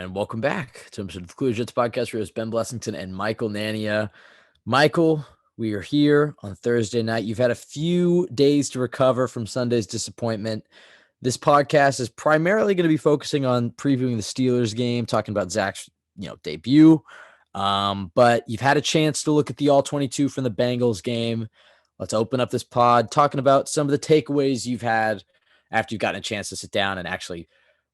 And welcome back to the Clue Jets podcast. We're Ben Blessington and Michael Nania. Michael, we are here on Thursday night. You've had a few days to recover from Sunday's disappointment. This podcast is primarily going to be focusing on previewing the Steelers game, talking about Zach's debut. But you've had a chance to look at the All-22 from the Bengals game. Let's open up this pod talking about some of the takeaways you've had after you've gotten a chance to sit down and actually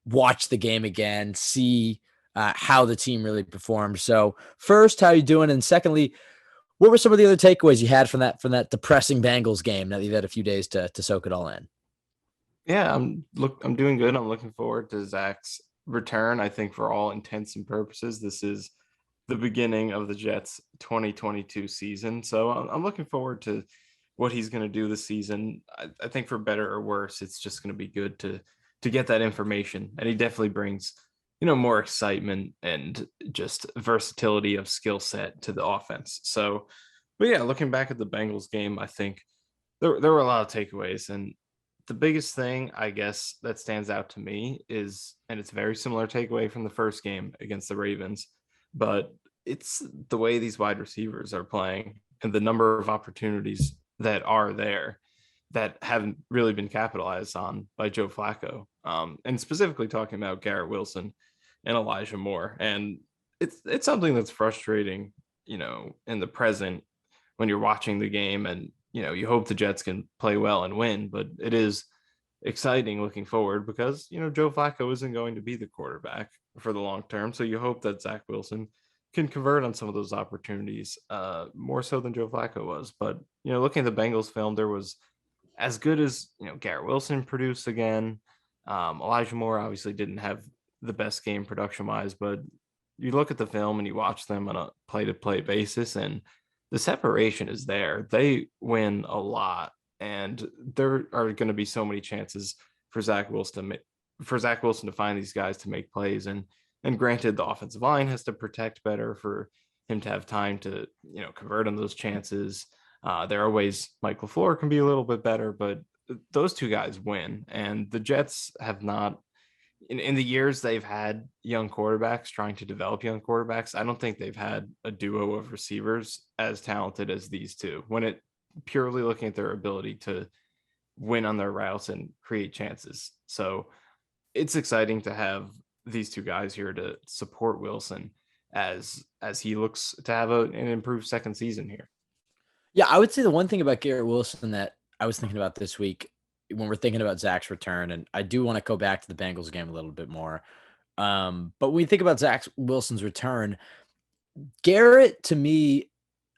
watch the game again, see how the team really performed. So first, how you doing? And secondly, what were some of the other takeaways you had from that depressing Bengals game now that you've had a few days to soak it all in? Yeah, I'm doing good. I'm looking forward to Zach's return. I think for all intents and purposes, this is the beginning of the Jets 2022 season. So I'm looking forward to what he's going to do this season. I think for better or worse, it's just going to be good to get that information. And he definitely brings, more excitement and just versatility of skill set to the offense. So, but yeah, looking back at the Bengals game, I think there were a lot of takeaways. And the biggest thing, I guess, that stands out to me is, and it's a very similar takeaway from the first game against the Ravens, but it's the way these wide receivers are playing and the number of opportunities that are there that haven't really been capitalized on by Joe Flacco. And specifically talking about Garrett Wilson and Elijah Moore. And it's something that's frustrating, in the present when you're watching the game and, you hope the Jets can play well and win, but it is exciting looking forward because, Joe Flacco isn't going to be the quarterback for the long term. So you hope that Zach Wilson can convert on some of those opportunities, more so than Joe Flacco was. But, looking at the Bengals film, there was as good as, Garrett Wilson produced again. Elijah Moore obviously didn't have the best game production wise, but you look at the film and you watch them on a play to play basis and the separation is there. They win a lot, and there are going to be so many chances for Zach Wilson to find these guys to make plays. And granted, the offensive line has to protect better for him to have time to convert on those chances. There are ways Michael Flores can be a little bit better, but those two guys win. And the Jets have not, in the years they've had young quarterbacks trying to develop young quarterbacks, I don't think they've had a duo of receivers as talented as these two when it purely looking at their ability to win on their routes and create chances. So it's exciting to have these two guys here to support Wilson as he looks to have an improved second season here. Yeah, I would say the one thing about Garrett Wilson that I was thinking about this week when we're thinking about Zach's return, and I do want to go back to the Bengals game a little bit more. But when we think about Zach Wilson's return, Garrett, to me,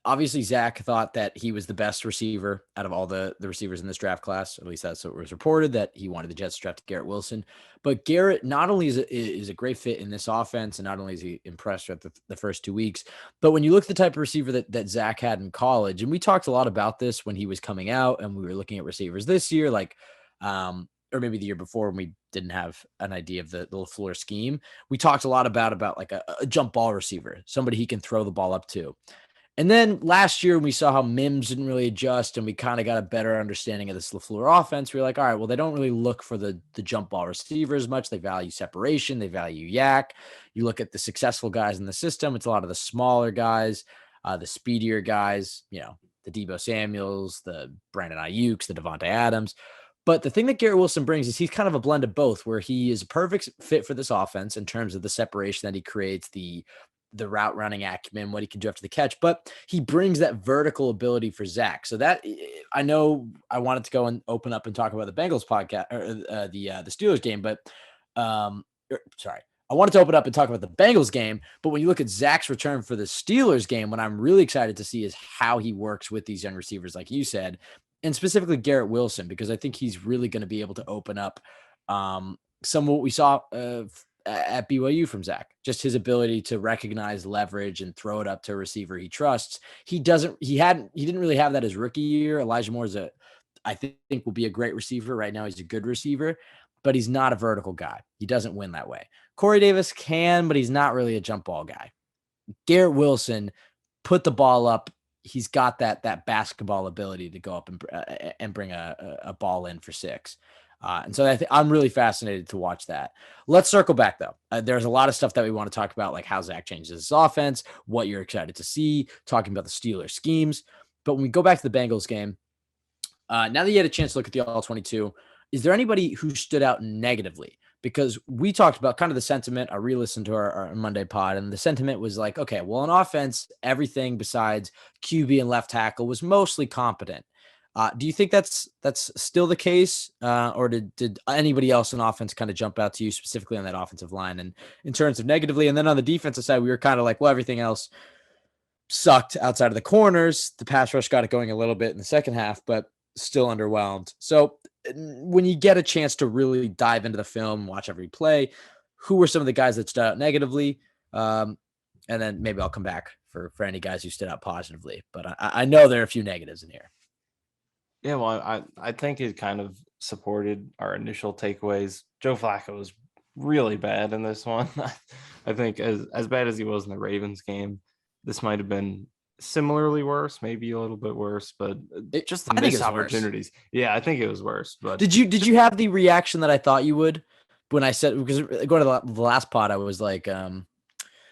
obviously Zach thought that he was the best receiver out of all the receivers in this draft class. At least that's what was reported, that he wanted the Jets to draft Garrett Wilson. But Garrett not only is a great fit in this offense, and not only is he impressed with the first 2 weeks, but when you look at the type of receiver that Zach had in college, and we talked a lot about this when he was coming out and we were looking at receivers this year, or maybe the year before when we didn't have an idea of the LaFleur scheme, we talked a lot about like a jump ball receiver, somebody he can throw the ball up to. And then last year, we saw how Mims didn't really adjust, and we kind of got a better understanding of this LaFleur offense. We were like, all right, well, they don't really look for the jump ball receiver as much. They value separation. They value yak. You look at the successful guys in the system, it's a lot of the smaller guys, the speedier guys, the Deebo Samuels, the Brandon Ayuk's, the Devontae Adams. But the thing that Garrett Wilson brings is he's kind of a blend of both, where he is a perfect fit for this offense in terms of the separation that he creates, the route running acumen, what he can do after the catch, but he brings that vertical ability for Zach. So that, I know I wanted to go and open up and talk about the Bengals podcast or the Steelers game, but sorry, I wanted to open up and talk about the Bengals game. But when you look at Zach's return for the Steelers game, what I'm really excited to see is how he works with these young receivers, like you said, and specifically Garrett Wilson, because I think he's really going to be able to open up some of what we saw at BYU from Zach, just his ability to recognize leverage and throw it up to a receiver he trusts. He didn't really have that his rookie year. Elijah Moore I think will be a great receiver. Right now, he's a good receiver, but he's not a vertical guy. He doesn't win that way. Corey Davis can, but he's not really a jump ball guy. Garrett Wilson put the ball up. He's got that basketball ability to go up and bring a ball in for 6. And so I'm really fascinated to watch that. Let's circle back, though. There's a lot of stuff that we want to talk about, like how Zach changes his offense, what you're excited to see, talking about the Steelers schemes. But when we go back to the Bengals game, now that you had a chance to look at the All-22, is there anybody who stood out negatively? Because we talked about kind of the sentiment. I re-listened to our Monday pod, and the sentiment was like, okay, well, on offense, everything besides QB and left tackle was mostly competent. Do you think that's still the case, or did anybody else on offense kind of jump out to you specifically on that offensive line? And in terms of negatively, and then on the defensive side, we were kind of like, well, everything else sucked outside of the corners. The pass rush got it going a little bit in the second half, but still underwhelmed. So when you get a chance to really dive into the film, watch every play, who were some of the guys that stood out negatively? And then maybe I'll come back for any guys who stood out positively. But I know there are a few negatives in here. Yeah, well, I think it kind of supported our initial takeaways. Joe Flacco was really bad in this one. I think as bad as he was in the Ravens game, this might have been similarly worse, maybe a little bit worse, but just the missed opportunities. Yeah, I think it was worse. But did you have the reaction that I thought you would when I said, because going to the last pod, I was like, well,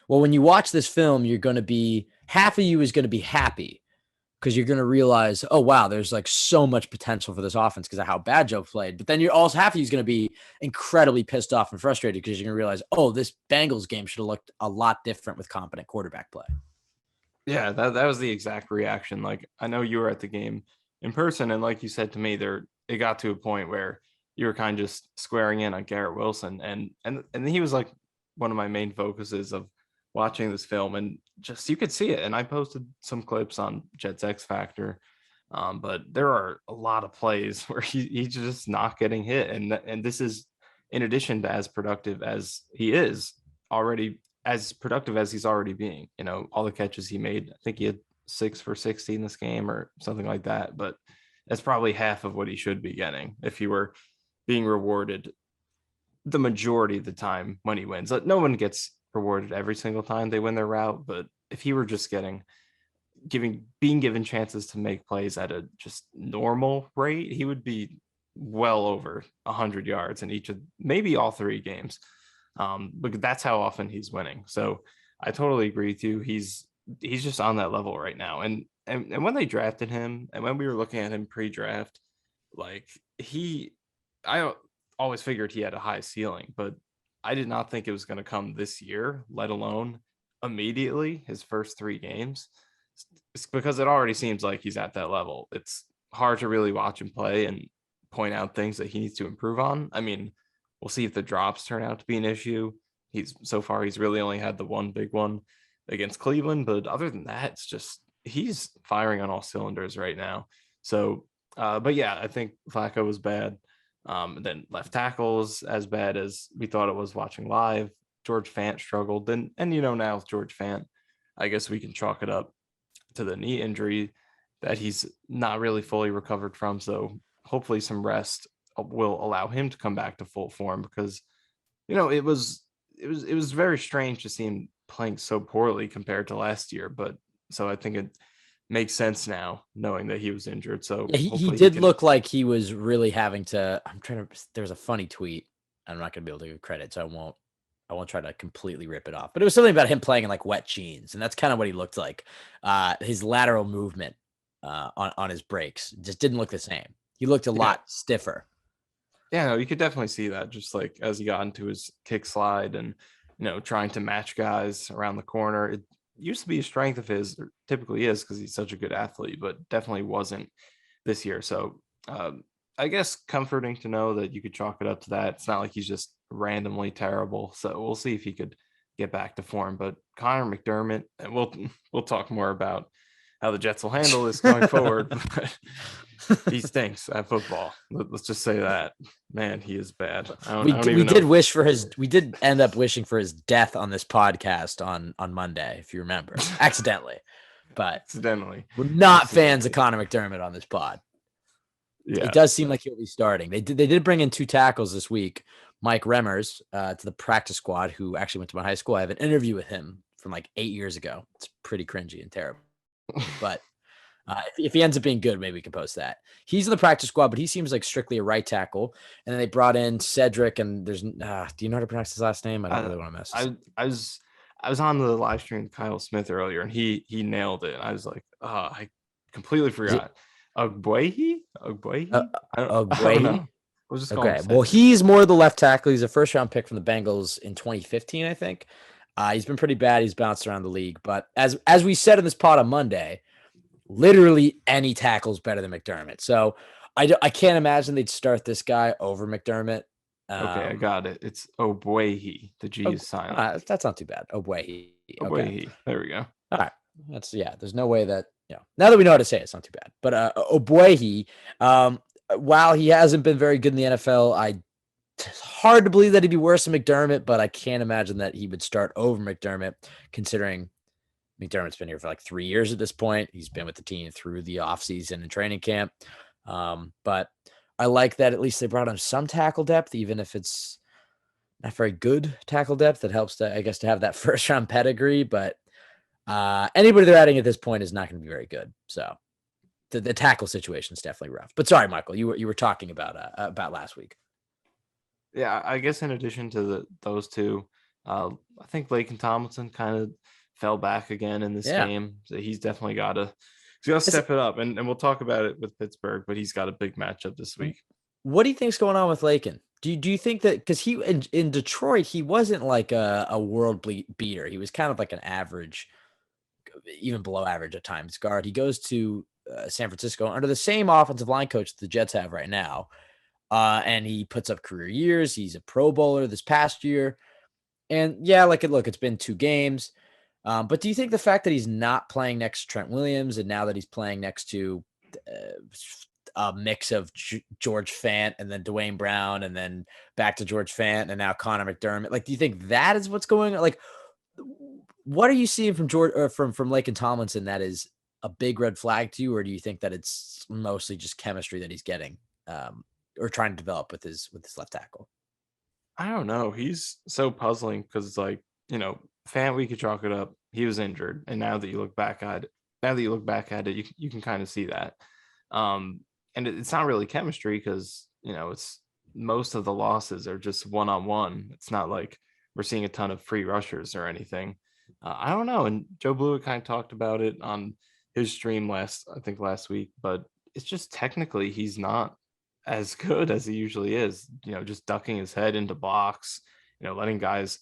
when you watch this film, you're going to be, half of you is going to be happy because you're going to realize, oh, wow, there's like so much potential for this offense because of how bad Joe played. But then you're also, half of you is going to be incredibly pissed off and frustrated because you're going to realize, oh, this Bengals game should have looked a lot different with competent quarterback play. Yeah, that was the exact reaction. Like, I know you were at the game in person, and like you said to me, it got to a point where you were kind of just squaring in on Garrett Wilson, and he was like one of my main focuses of watching this film, and just you could see it. And I posted some clips on Jets X Factor, but there are a lot of plays where he's just not getting hit, and this is in addition to as productive as he is already. As productive as he's already being, all the catches he made, I think he had 6 for 60 in this game or something like that, but that's probably half of what he should be getting if he were being rewarded the majority of the time when he wins. No one gets rewarded every single time they win their route, but if he were just being given chances to make plays at a just normal rate, he would be well over 100 yards in each of maybe all 3 games. But that's how often he's winning. So I totally agree with you. He's just on that level right now. And when they drafted him and when we were looking at him pre-draft, like I always figured he had a high ceiling, but I did not think it was going to come this year, let alone immediately his first 3 games. It's because it already seems like he's at that level. It's hard to really watch him play and point out things that he needs to improve on. I mean, we'll see if the drops turn out to be an issue. He's really only had the one big one against Cleveland, but other than that, it's just he's firing on all cylinders right now. So, but yeah, I think Flacco was bad. Then left tackles as bad as we thought it was watching live. George Fant struggled, and now with George Fant, I guess we can chalk it up to the knee injury that he's not really fully recovered from. So hopefully some rest will allow him to come back to full form, because it was very strange to see him playing so poorly compared to last year. But so I think it makes sense now knowing that he was injured. So yeah, he did look like he was really having to. There's a funny tweet. I'm not going to be able to give credit, so I won't try to completely rip it off. But it was something about him playing in like wet jeans, and that's kind of what he looked like. His lateral movement on his breaks just didn't look the same. He looked a lot stiffer. Yeah, no, you could definitely see that, just like as he got into his kick slide and trying to match guys around the corner. It used to be a strength of his, or typically is, because he's such a good athlete, but definitely wasn't this year. So I guess comforting to know that you could chalk it up to that. It's not like he's just randomly terrible. So we'll see if he could get back to form. But Connor McDermott, and we'll talk more about how the Jets will handle this going forward. But he stinks at football. Let's just say that. Man, he is bad. We did end up wishing for his death on this podcast on Monday, if you remember, accidentally. But accidentally, we're not fans of Connor McDermott on this pod. Yeah, it does seem like he'll be starting. They did bring in 2 tackles this week. Mike Remmers to the practice squad, who actually went to my high school. I have an interview with him from like 8 years ago. It's pretty cringy and terrible. But If he ends up being good, maybe we can post that. He's in the practice squad, but he seems like strictly a right tackle. And then they brought in Cedric, and there's do you know how to pronounce his last name? I don't really want to mess this up. I was on the live stream with Kyle Smith earlier, and he nailed it. I was like, oh, I completely Is it forgot. Ogbuehi? I don't know. Ogbuehi? We'll just call him Okay. Well, Cedric. he's more the left tackle. He's a first round pick from the Bengals in 2015, I think. He's been pretty bad. He's bounced around the league. But as we said in this pod on Monday, literally any tackle's better than McDermott. So I can't imagine they'd start this guy over McDermott. Okay, I got it. It's Ogbuehi. The G is silent. That's not too bad. Ogbuehi. Okay. Ogbuehi. There we go. All right. There's no way that, now that we know how to say it, it's not too bad. But Ogbuehi, while he hasn't been very good in the NFL, it's hard to believe that he'd be worse than McDermott, but I can't imagine that he would start over McDermott, considering McDermott's been here for like 3 years at this point. He's been with the team through the offseason and training camp. But I like that at least they brought on some tackle depth, even if it's not very good tackle depth. It helps to have that first round pedigree, but anybody they're adding at this point is not going to be very good. So the tackle situation is definitely rough. But sorry, Michael, you were talking about last week. Yeah, I guess in addition to those two, I think Laken Tomlinson kind of fell back again in this game. So he's definitely got to step it up. And we'll talk about it with Pittsburgh, but he's got a big matchup this week. What do you think's going on with Laken? Do you think that because he in Detroit, he wasn't like a world beater. He was kind of like an average, even below average at times guard. He goes to San Francisco under the same offensive line coach the Jets have right now. And he puts up career years. He's a Pro Bowler this past year. And it's been 2 games. But do you think the fact that he's not playing next to Trent Williams and now that he's playing next to a mix of George Fant and then Dwayne Brown and then back to George Fant and now Connor McDermott, do you think that is what's going on? Like, what are you seeing from from Laken Tomlinson that is a big red flag to you? Or do you think that it's mostly just chemistry that he's getting? Or trying to develop with his left tackle? I don't know. He's so puzzling because, Fant, we could chalk it up. He was injured, and now that you look back at it, you can kind of see that. And it's not really chemistry because it's most of the losses are just one-on-one. It's not like we're seeing a ton of free rushers or anything. I don't know. And Joe Blewett kind of talked about it on his stream last week, but it's just technically he's not as good as he usually is, just ducking his head into blocks, letting guys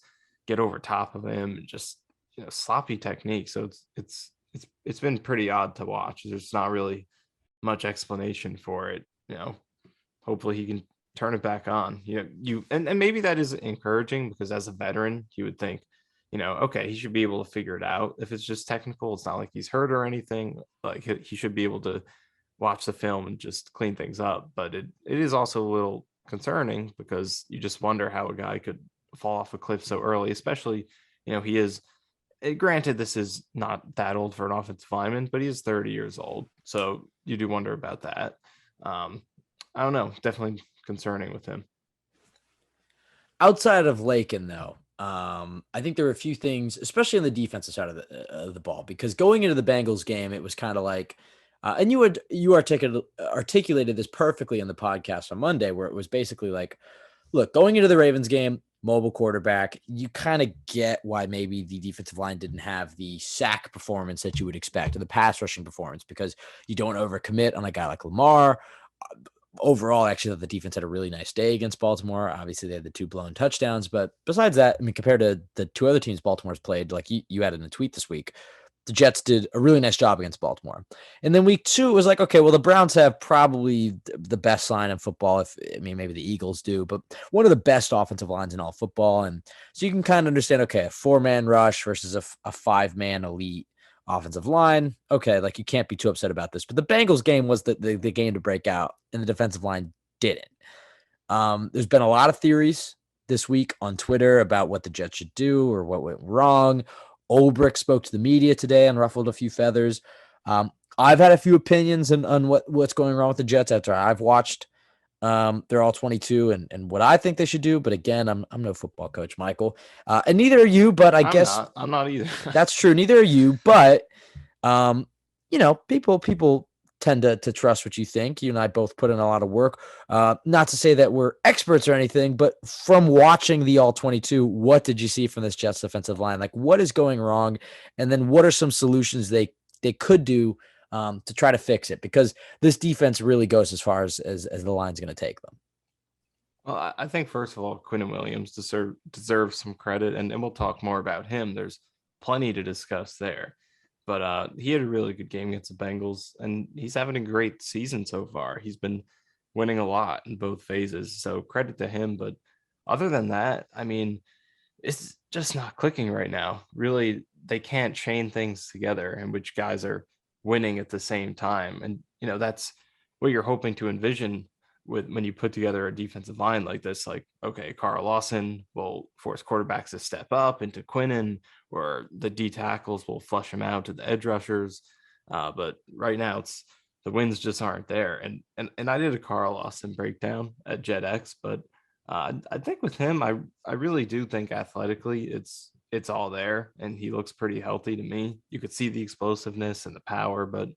get over top of him, and just, sloppy technique. So it's been pretty odd to watch. There's not really much explanation for it. Hopefully he can turn it back on. And maybe that is encouraging because as a veteran, you would think, okay, he should be able to figure it out. If it's just technical, it's not like he's hurt or anything. Like he should be able to watch the film and just clean things up. But it is also a little concerning because you just wonder how a guy could fall off a cliff so early, especially, he is, granted, this is not that old for an offensive lineman, but he is 30 years old. So you do wonder about that. I don't know, definitely concerning with him. Outside of Laken, though, I think there were a few things, especially on the defensive side of the ball, because going into the Bengals game, it was kind of like, and you articulated this perfectly in the podcast on Monday, where it was basically like, look, going into the Ravens game, mobile quarterback, you kind of get why maybe the defensive line didn't have the sack performance that you would expect, or the pass rushing performance, because you don't overcommit on a guy like Lamar. Overall, actually, the defense had a really nice day against Baltimore. Obviously, they had the 2 blown touchdowns, but besides that, I mean, compared to the 2 other teams Baltimore's played, like you had in a tweet this week, the Jets did a really nice job against Baltimore. And then week 2, it was like, okay, well, the Browns have probably the best line in football. Maybe the Eagles do, but one of the best offensive lines in all football. And so you can kind of understand, okay, a 4-man rush versus a 5-man elite offensive line. Okay, like you can't be too upset about this. But the Bengals game was the game to break out, and the defensive line didn't. There's been a lot of theories this week on Twitter about what the Jets should do or what went wrong. Ulbrich spoke to the media today and ruffled a few feathers. I've had a few opinions on what's going wrong with the Jets after I've watched they're all 22 and what I think they should do. But again, I'm no football coach, Michael. And neither are you, but I'm not either. That's true. Neither are you, but people tend to trust what you think. You and I both put in a lot of work. Not to say that we're experts or anything, but from watching the all 22, what did you see from this Jets defensive line? Like, what is going wrong? And then what are some solutions they could do to try to fix it? Because this defense really goes as far as the line's going to take them. Well, I think first of all, Quinn Williams deserves some credit, and we'll talk more about him. There's plenty to discuss there. But he had a really good game against the Bengals, and he's having a great season so far. He's been winning a lot in both phases, so credit to him. But other than that, I mean, it's just not clicking right now. Really, they can't chain things together in which guys are winning at the same time. And, that's what you're hoping to envision with when you put together a defensive line like this. Like, okay, Carl Lawson will force quarterbacks to step up into Quinnen, or the D tackles will flush him out to the edge rushers. But right now, it's the wins just aren't there. And I did a Carl Lawson breakdown at JetX, but I think with him, I really do think athletically it's all there, and he looks pretty healthy to me. You could see the explosiveness and the power, but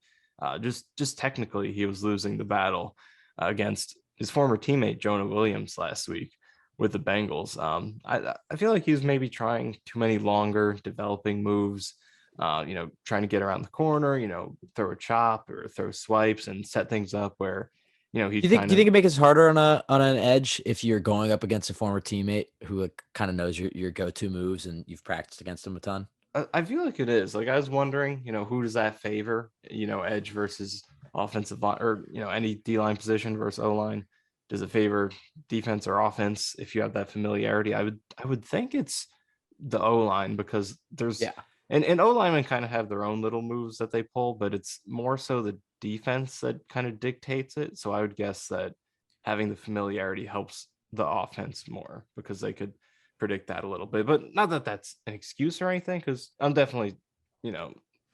just technically, he was losing the battle against his former teammate Jonah Williams last week with the Bengals. I feel like he was maybe trying too many longer developing moves. Trying to get around the corner, throw a chop or throw swipes and set things up where he Do you think it makes it harder on an edge if you're going up against a former teammate who kind of knows your go-to moves and you've practiced against him a ton? I feel like it is. Like, I was wondering, who does that favor? Edge versus offensive line, or any D line position versus O line. Does it favor defense or offense if you have that familiarity? I would think it's the O line, because there's and O linemen kind of have their own little moves that they pull, but it's more so the defense that kind of dictates it. So I would guess that having the familiarity helps the offense more, because they could predict that a little bit. But not that that's an excuse or anything, because I'm definitely,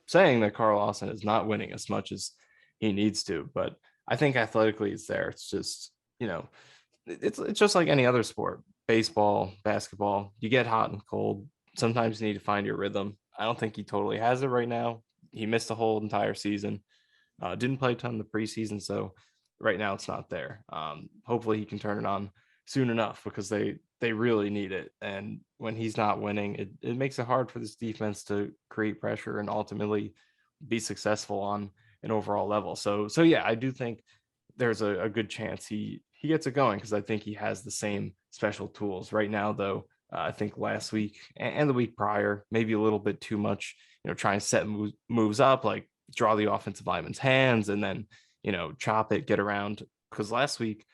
saying that Carl Lawson is not winning as much as he needs to. But I think athletically it's there. It's just, it's just like any other sport, baseball, basketball. You get hot and cold. Sometimes you need to find your rhythm. I don't think he totally has it right now. He missed the whole entire season. Didn't play a ton in the preseason, so right now it's not there. Hopefully he can turn it on soon enough, because they really need it. And when he's not winning, it makes it hard for this defense to create pressure and ultimately be successful on an overall level. So yeah, I do think there's a good chance he gets it going, because I think he has the same special tools right now. Though I think last week and the week prior, maybe a little bit too much, try and set moves up, like draw the offensive lineman's hands and then, chop it, get around. Because last week,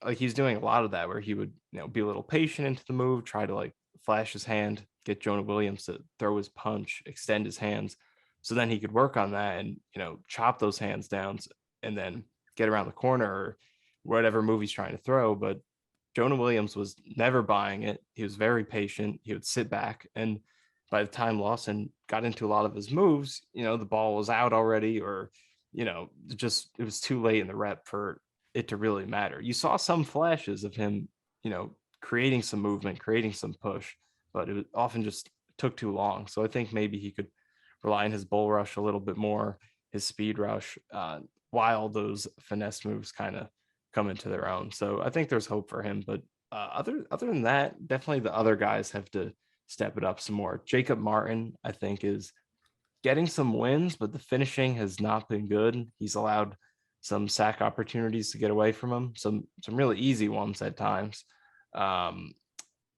like, he's doing a lot of that, where he would, be a little patient into the move, try to like flash his hand, get Jonah Williams to throw his punch, extend his hands. So then he could work on that and, chop those hands down and then get around the corner or whatever move he's trying to throw. But Jonah Williams was never buying it. He was very patient. He would sit back. And by the time Lawson got into a lot of his moves, the ball was out already, or, it was too late in the rep for it to really matter. You saw some flashes of him, creating some movement, creating some push, but it often just took too long. So I think maybe he could rely on his bull rush a little bit more, his speed rush, while those finesse moves kind of come into their own. So I think there's hope for him. But other than that, definitely the other guys have to step it up some more. Jacob Martin, I think, is getting some wins, but the finishing has not been good. He's allowed some sack opportunities to get away from him, some really easy ones at times.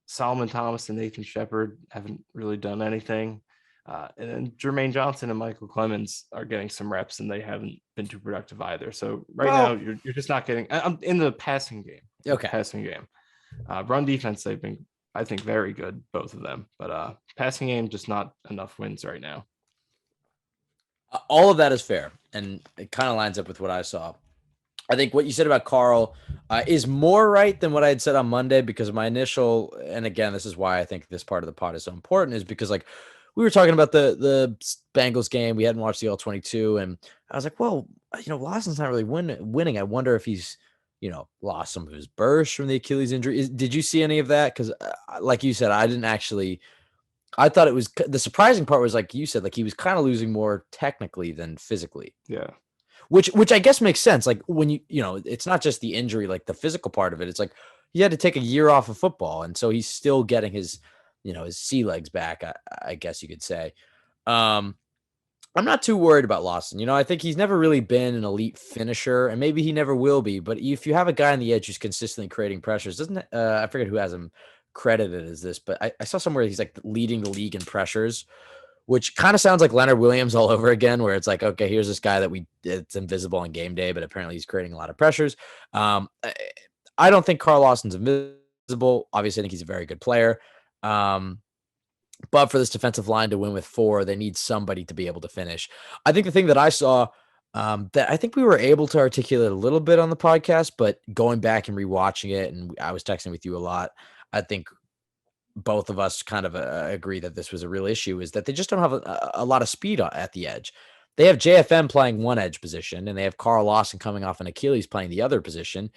Solomon Thomas and Nathan Shepard haven't really done anything. And then Jermaine Johnson and Michael Clemens are getting some reps, and they haven't been too productive either. So now you're just not getting. I'm in the passing game. Okay, passing game. Run defense, they've been, I think, very good, both of them. But passing game, just not enough wins right now. All of that is fair, and it kind of lines up with what I saw. I think what you said about Carl is more right than what I had said on Monday, because my initial, and again, this is why I think this part of the pod is so important, is because, like, we were talking about the Bengals game. We hadn't watched the all-22, and I was like, well, Lawson's not really winning. I wonder if he's, lost some of his burst from the Achilles injury. Did you see any of that? Because like you said, I didn't actually I thought it was the surprising part was, like you said, like he was kind of losing more technically than physically. Yeah. Which I guess makes sense. Like when it's not just the injury, like the physical part of it. It's like he had to take a year off of football, and so he's still getting his sea legs back. I guess you could say. Um, I'm not too worried about Lawson. I think he's never really been an elite finisher, and maybe he never will be. But if you have a guy on the edge who's consistently creating pressures, doesn't I forget who has him credited as this, but I saw somewhere he's like leading the league in pressures, which kind of sounds like Leonard Williams all over again, where it's like, okay, here's this guy that it's invisible on game day, but apparently he's creating a lot of pressures. I don't think Carl Lawson's invisible. Obviously, I think he's a very good player. But for this defensive line to win with 4, they need somebody to be able to finish. I think the thing that I saw that I think we were able to articulate a little bit on the podcast, but going back and rewatching it, and I was texting with you a lot, I think both of us kind of agree that this was a real issue, is that they just don't have a lot of speed at the edge. They have JFM playing one edge position, and they have Carl Lawson coming off an Achilles playing the other position.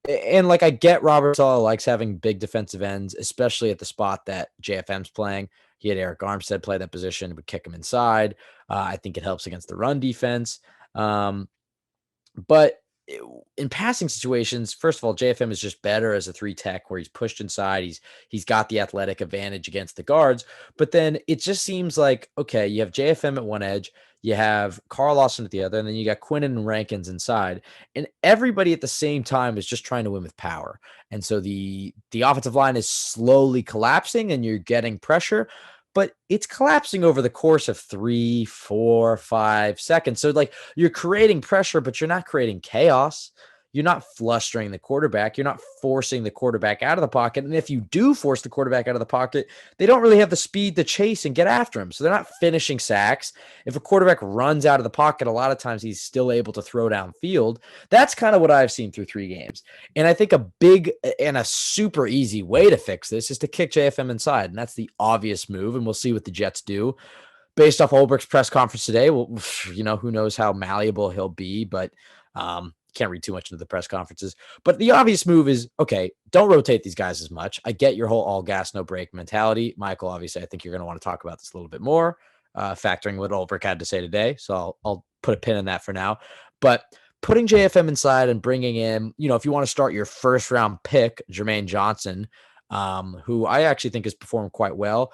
And like, I get Robert Saleh likes having big defensive ends, especially at the spot that JFM's playing. He had Eric Armstead play that position, would kick him inside. I think it helps against the run defense. But in passing situations, first of all, JFM is just better as a 3 tech, where he's pushed inside. He's got the athletic advantage against the guards. But then it just seems like, okay, you have JFM at one edge, you have Carl Lawson at the other, and then you got Quinnen and Rankins inside, and everybody at the same time is just trying to win with power. And so the offensive line is slowly collapsing, and you're getting pressure, but it's collapsing over the course of 3, 4, 5 seconds. So like, you're creating pressure, but you're not creating chaos. You're not flustering the quarterback. You're not forcing the quarterback out of the pocket. And if you do force the quarterback out of the pocket, they don't really have the speed to chase and get after him. So they're not finishing sacks. If a quarterback runs out of the pocket, a lot of times he's still able to throw downfield. That's kind of what I've seen through 3 games. And I think a big and a super easy way to fix this is to kick JFM inside. And that's the obvious move. And we'll see what the Jets do. Based off Ulbricht's press conference today, well, who knows how malleable he'll be, but can't read too much into the press conferences. But the obvious move is, okay, don't rotate these guys as much. I get your whole all gas, no break mentality. Michael, obviously, I think you're going to want to talk about this a little bit more, factoring what Ulbricht had to say today. So I'll put a pin in that for now. But putting JFM inside and bringing in, if you want to start your first round pick, Jermaine Johnson, who I actually think has performed quite well.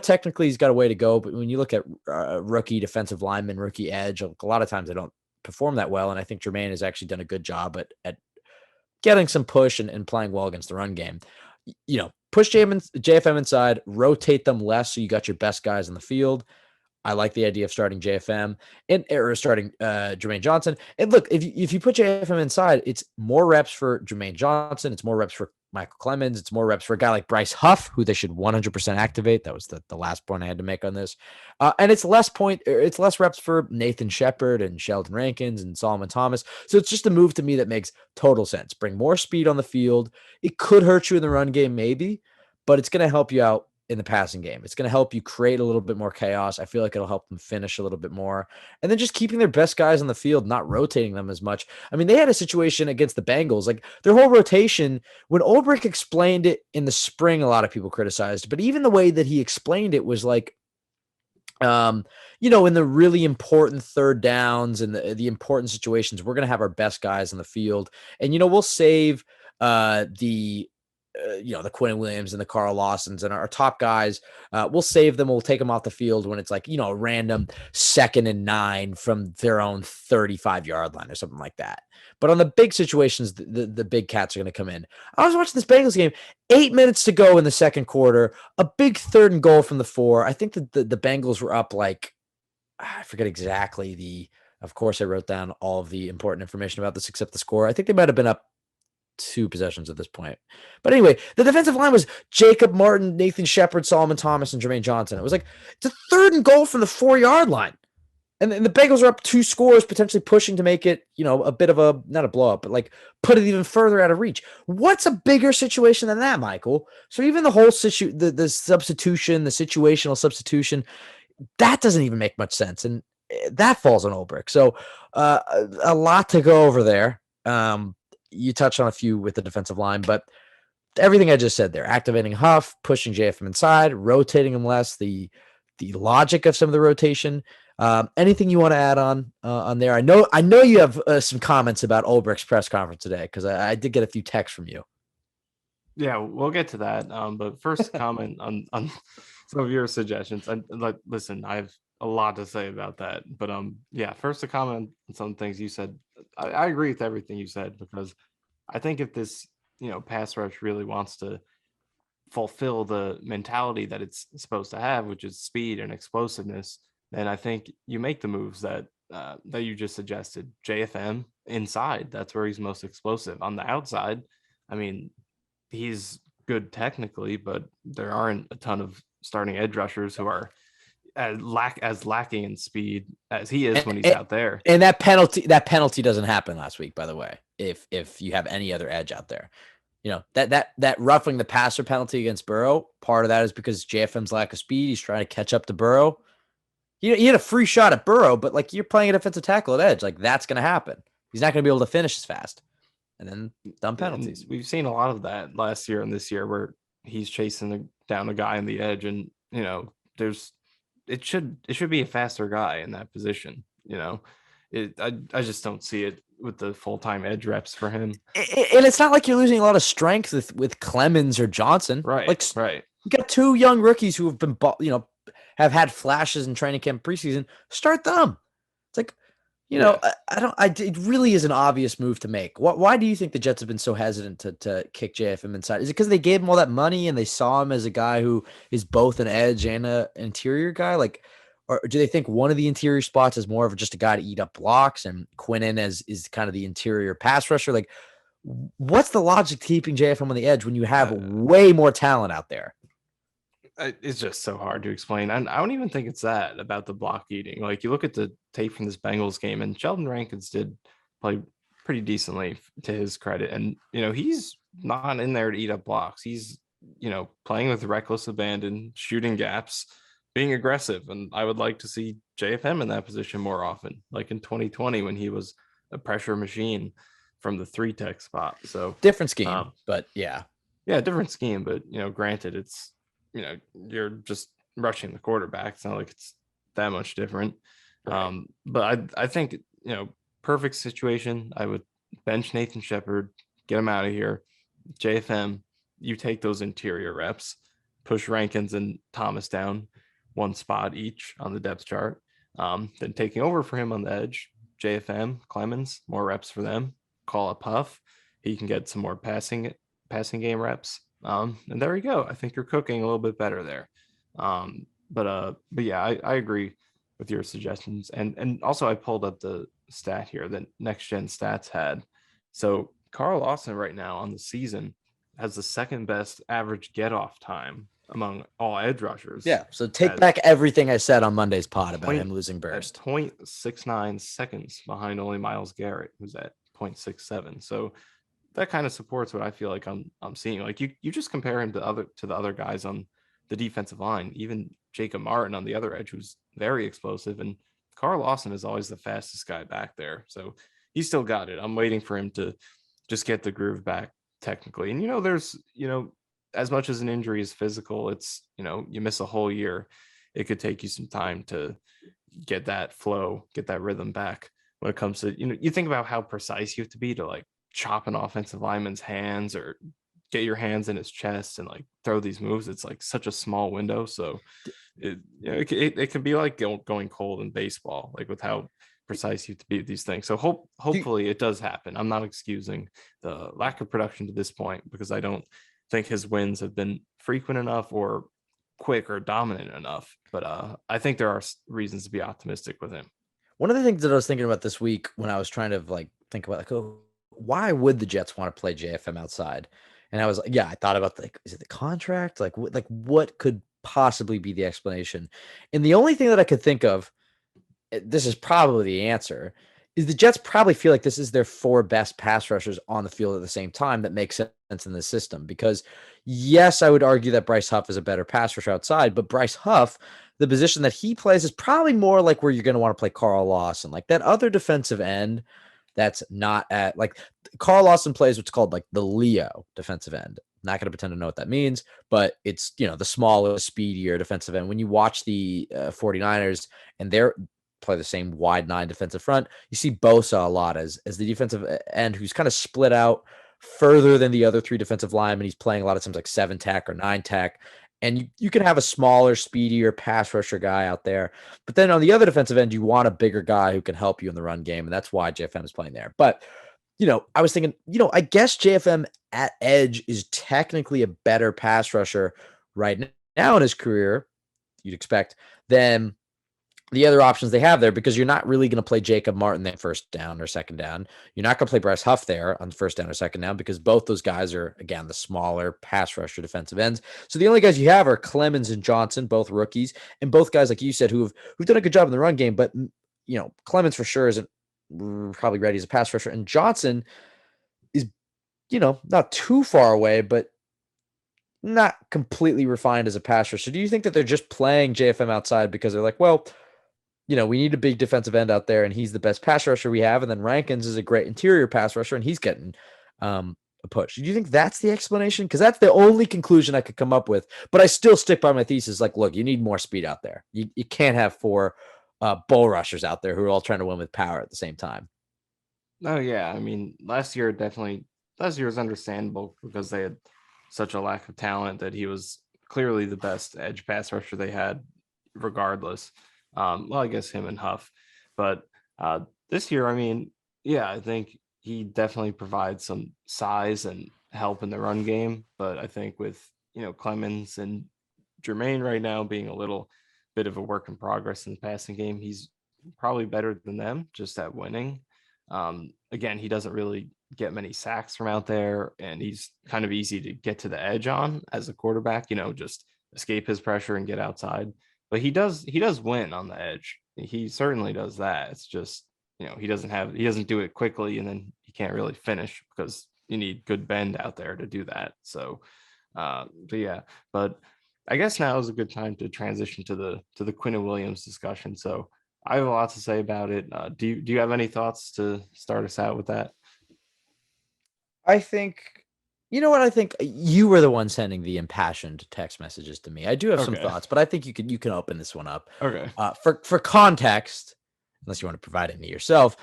Technically he's got a way to go, but when you look at rookie defensive lineman, rookie edge, a lot of times they don't perform that well. And I think Jermaine has actually done a good job at getting some push and playing well against the run game. Push JFM inside, rotate them less, so you got your best guys in the field. I like the idea of starting JFM or starting Jermaine Johnson. And look, if you put JFM inside, it's more reps for Jermaine Johnson. It's more reps for Michael Clemens. It's more reps for a guy like Bryce Huff, who they should 100% activate. That was the last point I had to make on this. And it's less reps for Nathan Shepard and Sheldon Rankins and Solomon Thomas. So it's just a move to me that makes total sense. Bring more speed on the field. It could hurt you in the run game, maybe, but it's going to help you out in the passing game. It's going to help you create a little bit more chaos. I feel like it'll help them finish a little bit more. And then just keeping their best guys on the field, not rotating them as much. I mean, they had a situation against the Bengals, like their whole rotation, when Ulbricht explained it in the spring, a lot of people criticized, but even the way that he explained it was like, in the really important third downs and the important situations, we're going to have our best guys on the field. And, we'll save the Quinnen Williams and the Carl Lawsons and our top guys, we'll save them. We'll take them off the field when it's like, a random 2nd and 9 from their own 35-yard line or something like that. But on the big situations, the big cats are going to come in. I was watching this Bengals game, 8 minutes to go in the second quarter, a big 3rd and goal from the 4. I think that the Bengals were up like, I forget exactly of course I wrote down all of the important information about this except the score. I think they might've been up 2 possessions at this point. But anyway, the defensive line was Jacob Martin, Nathan Shepard, Solomon Thomas, and Jermaine Johnson. It was like, it's a 3rd and goal from the 4-yard line. And the Bengals are up 2 scores, potentially pushing to make it, a bit of a, not a blow up, but like put it even further out of reach. What's a bigger situation than that, Michael? So even the whole the substitution, the situational substitution, that doesn't even make much sense. And that falls on Ulbricht. So a lot to go over there. You touched on a few with the defensive line, but everything I just said there, activating Huff, pushing JFM inside, rotating him less, the logic of some of the rotation. Anything you want to add on there? I know you have some comments about Ulbricht's press conference today, because I did get a few texts from you. Yeah, we'll get to that. But first comment on some of your suggestions. Listen, I have a lot to say about that. But yeah, first a comment on some things you said. I agree with everything you said, because I think if this pass rush really wants to fulfill the mentality that it's supposed to have, which is speed and explosiveness, then I think you make the moves that you just suggested. JFM inside, that's where he's most explosive. On the outside, I mean, he's good technically, but there aren't a ton of starting edge rushers who are as lacking in speed as he is when he's out there. And that penalty doesn't happen last week, by the way. If you have any other edge out there, that roughing the passer penalty against Burrow, part of that is because JFM's lack of speed. He's trying to catch up to Burrow. He had a free shot at Burrow, but like, you're playing a defensive tackle at edge, like that's going to happen. He's not going to be able to finish as fast. And then dumb penalties. And we've seen a lot of that last year and this year, where he's chasing down a guy on the edge, and it should be a faster guy in that position. I just don't see it with the full-time edge reps for him. And it's not like you're losing a lot of strength with Clemens or Johnson. Right. Right. You got two young rookies who have been, have had flashes in training camp preseason. Start them. It's like, it really is an obvious move to make. Why do you think the Jets have been so hesitant to kick JFM inside? Is it because they gave him all that money and they saw him as a guy who is both an edge and an interior guy? Like, or do they think one of the interior spots is more of just a guy to eat up blocks, and Quinnen is kind of the interior pass rusher? Like, what's the logic to keeping JFM on the edge when you have way more talent out there? It's just so hard to explain. And I don't even think it's that about the block eating. Like, you look at the tape from this Bengals game, and Sheldon Rankins did play pretty decently, to his credit. And, he's not in there to eat up blocks. He's, playing with reckless abandon, shooting gaps, being aggressive. And I would like to see JFM in that position more often, like in 2020 when he was a pressure machine from the 3-tech spot. So different scheme, but yeah, different scheme. But, granted, it's, you're just rushing the quarterback. It's not like it's that much different. Right. But I think, perfect situation. I would bench Nathan Shepard, get him out of here. JFM, you take those interior reps, push Rankins and Thomas down one spot each on the depth chart. Then taking over for him on the edge, JFM, Clemens, more reps for them. Call up Huff. He can get some more passing game reps. And there you go. I think you're cooking a little bit better there. But yeah, I agree with your suggestions. And also, I pulled up the stat here that Next Gen Stats had. So Carl Lawson right now on the season has the second best average get off time among all edge rushers. Yeah. So take back everything I said on Monday's pod about him losing burst. 0.69 seconds behind only Myles Garrett, who's at 0.67. So that kind of supports what I feel like I'm seeing. Like, you just compare him to the other guys on the defensive line, even Jacob Martin on the other edge, who's very explosive, and Carl Lawson is always the fastest guy back there. So he's still got it. I'm waiting for him to just get the groove back technically. And, there's, as much as an injury is physical, it's, you miss a whole year. It could take you some time to get that flow, get that rhythm back when it comes to, you think about how precise you have to be to like chop an offensive lineman's hands or get your hands in his chest and like throw these moves. It's like such a small window. So it can be like going cold in baseball, like with how precise you have to be at these things. So hopefully it does happen. I'm not excusing the lack of production to this point, because I don't think his wins have been frequent enough or quick or dominant enough. But I think there are reasons to be optimistic with him. One of the things that I was thinking about this week when I was trying to like think about like, oh, why would the Jets want to play JFM outside? And I was like, I thought about like, is it the contract? Like what could possibly be the explanation? And the only thing that I could think of, this is probably the answer, is the Jets probably feel like this is their 4 best pass rushers on the field at the same time. That makes sense in the system, because yes, I would argue that Bryce Huff is a better pass rusher outside, but Bryce Huff, the position that he plays is probably more like where you're going to want to play Carl Lawson, like that other defensive end. That's not at like Carl Lawson plays what's called like the Leo defensive end. Not going to pretend to know what that means, but it's, the smaller, speedier defensive end. When you watch the 49ers and they're play the same wide 9 defensive front, you see Bosa a lot as the defensive end who's kind of split out further than the other 3 defensive linemen. He's playing a lot of times like 7 tech or 9 tech. And you can have a smaller, speedier pass rusher guy out there. But then on the other defensive end, you want a bigger guy who can help you in the run game. And that's why JFM is playing there. But I was thinking, I guess JFM at edge is technically a better pass rusher right now in his career, you'd expect, than the other options they have there, because you're not really going to play Jacob Martin there first down or second down. You're not going to play Bryce Huff there on first down or second down, because both those guys are, again, the smaller pass rusher defensive ends. So the only guys you have are Clemens and Johnson, both rookies, and both guys, like you said, who've done a good job in the run game. But, Clemens for sure isn't probably ready as a pass rusher. And Johnson is, not too far away, but not completely refined as a pass rusher. So do you think that they're just playing JFM outside because they're like, well, we need a big defensive end out there and he's the best pass rusher we have. And then Rankins is a great interior pass rusher and he's getting a push. Do you think that's the explanation? Because that's the only conclusion I could come up with. But I still stick by my thesis. Like, look, you need more speed out there. You can't have 4 bull rushers out there who are all trying to win with power at the same time. Oh yeah, I mean, last year was understandable because they had such a lack of talent that he was clearly the best edge pass rusher they had, regardless. Well, I guess him and Huff, but this year, I mean, yeah, I think he definitely provides some size and help in the run game. But I think with Clemens and Jermaine right now being a little bit of a work in progress in the passing game, he's probably better than them just at winning. Again, he doesn't really get many sacks from out there, and he's kind of easy to get to the edge on as a quarterback, just escape his pressure and get outside. But he does win on the edge. He certainly does that. It's just, he doesn't do it quickly, and then he can't really finish because you need good bend out there to do that. So, but I guess now is a good time to transition to the Quinnen Williams discussion. So I have a lot to say about it. Do you have any thoughts to start us out with that? I think, I think you were the one sending the impassioned text messages to me. I do have some thoughts, but I think you can open this one up. Okay. For context, unless you want to provide any yourself,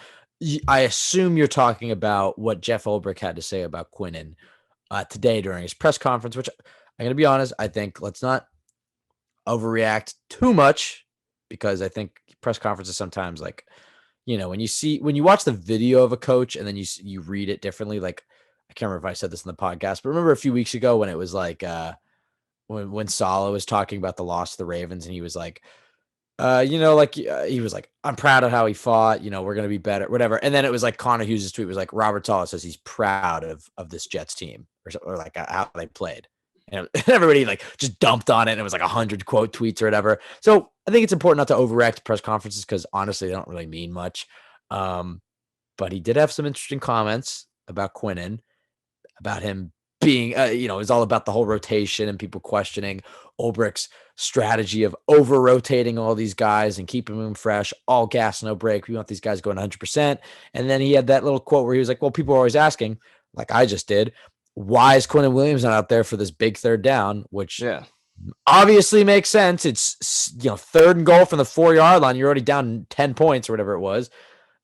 I assume you're talking about what Jeff Ulbrich had to say about Quinnen today during his press conference, which I'm going to be honest, I think let's not overreact too much, because I think press conferences sometimes, like, when you watch the video of a coach and then you read it differently. Like, I can't remember if I said this in the podcast, but remember a few weeks ago when it was like when Saleh was talking about the loss to the Ravens and he was like, he was like, I'm proud of how he fought, we're going to be better, whatever. And then it was like Connor Hughes' tweet was like, Robert Saleh says he's proud of this Jets team or like how they played. And everybody like just dumped on it. And it was like 100 quote tweets or whatever. So I think it's important not to overreact to press conferences because honestly, they don't really mean much. But he did have some interesting comments about Quinnen, about him being, it's all about the whole rotation and people questioning Ulbrich's strategy of over rotating all these guys and keeping them fresh, all gas, no break. We want these guys going 100%. And then he had that little quote where he was like, well, people are always asking, like I just did, why is Quinnen Williams not out there for this big third down, which obviously makes sense. It's, 3rd and goal from the 4-yard line. You're already down 10 points or whatever it was.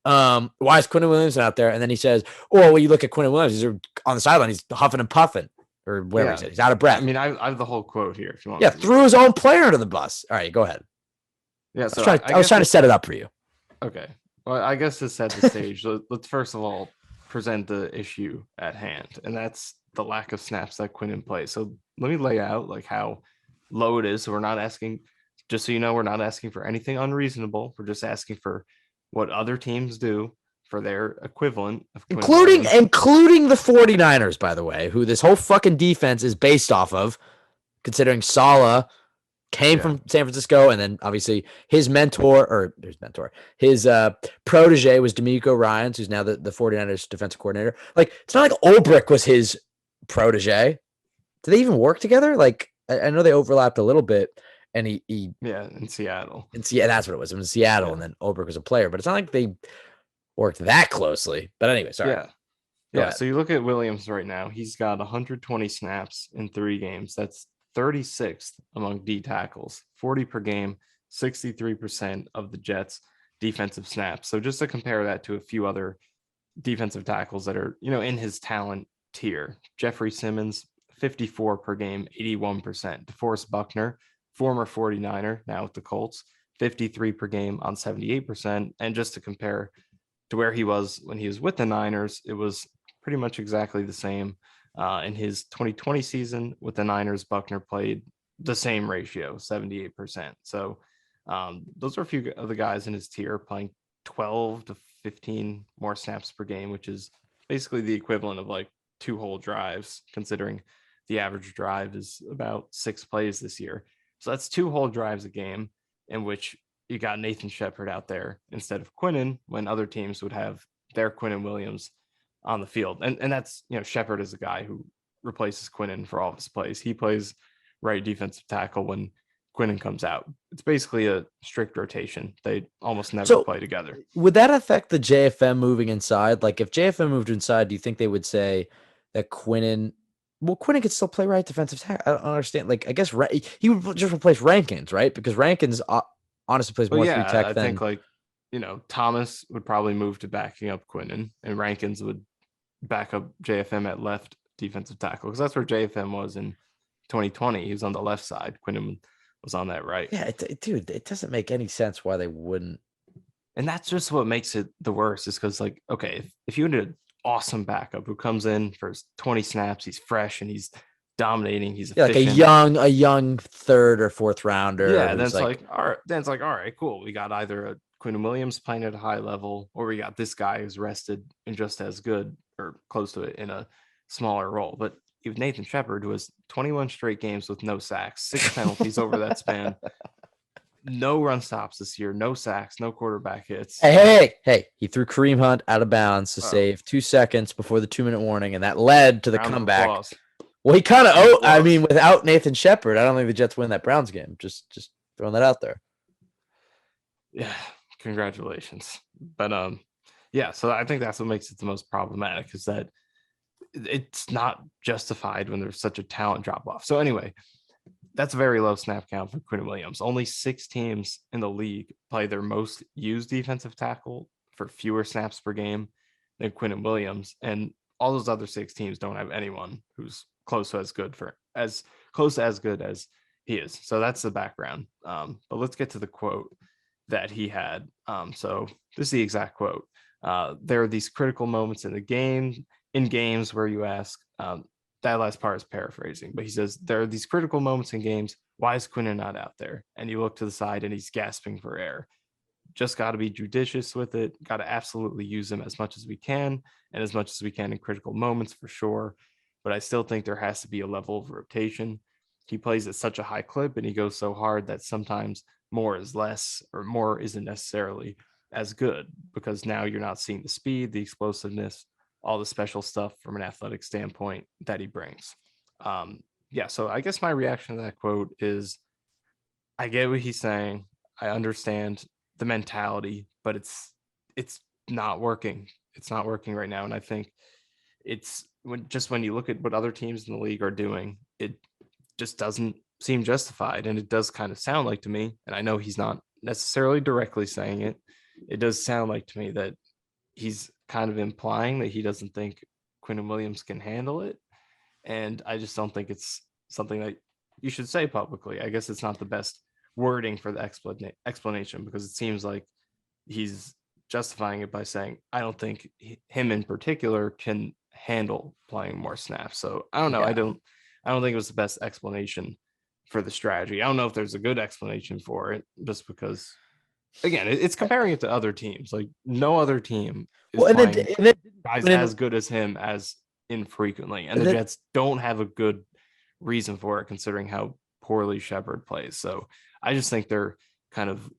Why is Quinnen Williams out there? And then he says, well, you look at Quinnen Williams, he's on the sideline, he's huffing and puffing, or whatever he said. He's out of breath. I mean, I have the whole quote here if you want. Yeah, threw his own player under the bus. All right, go ahead. Yeah, so I was trying to set it up for you. Okay. Well, I guess to set the stage, let's first of all present the issue at hand, and that's the lack of snaps that Quinnen plays. So let me lay out like how low it is. So we're not asking, just so you know, we're not asking for anything unreasonable. We're just asking for what other teams do for their equivalent of including the 49ers, by the way, who this whole fucking defense is based off of, considering Saleh came from San Francisco, and then obviously his protege was D'Amico Ryans, who's now the 49ers defensive coordinator. Like, it's not like Ulbrich was his protege. Do they even work together? Like, I know they overlapped a little bit. And he in Seattle. That's what it was. It was in Seattle, and then Ulbrich was a player. But it's not like they worked that closely. But anyway, sorry. Yeah. Go Yeah, ahead. so you look at Williams right now. He's got 120 snaps in 3 games. That's 36th among D tackles, 40 per game, 63% of the Jets' defensive snaps. So just to compare that to a few other defensive tackles that are, in his talent tier. Jeffrey Simmons, 54 per game, 81%. DeForest Buckner, former 49er, now with the Colts, 53 per game on 78%. And just to compare to where he was when he was with the Niners, it was pretty much exactly the same. In his 2020 season with the Niners, Buckner played the same ratio, 78%. So those are a few of the guys in his tier playing 12 to 15 more snaps per game, which is basically the equivalent of like 2 whole drives, considering the average drive is about 6 plays this year. So that's 2 whole drives a game in which you got Nathan Shepard out there instead of Quinnen, when other teams would have their Quinnen Williams on the field. And that's, Shepard is a guy who replaces Quinnen for all of his plays. He plays right defensive tackle when Quinnen comes out. It's basically a strict rotation. They almost never So play together. would that affect the JFM moving inside? Like if JFM moved inside, do you think they would say that Quinnen could still play right defensive tackle? I don't understand. Like I guess he would just replace Rankins, right? Because Rankins honestly plays But more three yeah, tech I than think Thomas would probably move to backing up Quinnen, and Rankins would back up JFM at left defensive tackle, because that's where JFM was in 2020. He was on the left side. Quinnen was on that right. yeah, dude. It doesn't make any sense why they wouldn't. And that's just what makes it the worst, is because, like, okay, if you had an awesome backup who comes in for 20 snaps, he's fresh and he's dominating, he's Yeah, like efficient. a young third or fourth rounder. Yeah, then Who's it's like, all right, all right, cool. We got either a Quinn Williams playing at a high level, or we got this guy who's rested and just as good or close to it in a smaller role. But you have Nathan Shepard, who has 21 straight games with no sacks, 6 penalties over that span, no run stops this year, no sacks, no quarterback hits. Hey, he threw Kareem Hunt out of bounds to save 2 seconds before the 2-minute warning, and that led to the comeback. Well, he kind of I mean, without Nathan Shepard, I don't think the Jets win that Browns game. Just throwing that out there. Yeah, congratulations. But yeah, so I think that's what makes it the most problematic, is that it's not justified when there's such a talent drop off. So anyway, that's a very low snap count for Quinn Williams. Only 6 teams in the league play their most used defensive tackle for fewer snaps per game than Quinn Williams, and all those other 6 teams don't have anyone who's close to as good as he is. So that's the background. But let's get to the quote that he had. So this is the exact quote. There are these critical moments in games where you ask, that last part is paraphrasing, but he says, there are these critical moments in games. Why is Quinnen not out there? And you look to the side and he's gasping for air. Just got to be judicious with it. Got to absolutely use him as much as we can, and as much as we can in critical moments for sure. But I still think there has to be a level of rotation. He plays at such a high clip and he goes so hard that sometimes more is less, or more isn't necessarily as good, because now you're not seeing the speed, the explosiveness, all the special stuff from an athletic standpoint that he brings. Yeah, so I guess my reaction to that quote is, I get what he's saying. I understand the mentality, but it's not working. It's not working right now. And I think it's when you look at what other teams in the league are doing, it just doesn't seem justified. And it does kind of sound like to me, and I know he's not necessarily directly saying it, it does sound like to me that he's kind of implying that he doesn't think Quinn Williams can handle it. And I just don't think it's something that you should say publicly. I guess it's not the best wording for the explanation, because it seems like he's justifying it by saying, I don't think him in particular can handle playing more snaps. So I don't know. Yeah. I don't think it was the best explanation for the strategy. I don't know if there's a good explanation for it, just because, again, it's comparing it to other teams. Like, no other team is playing guys as good as him as infrequently, and the Jets don't have a good reason for it, considering how poorly Shepard plays. So I just think they're kind of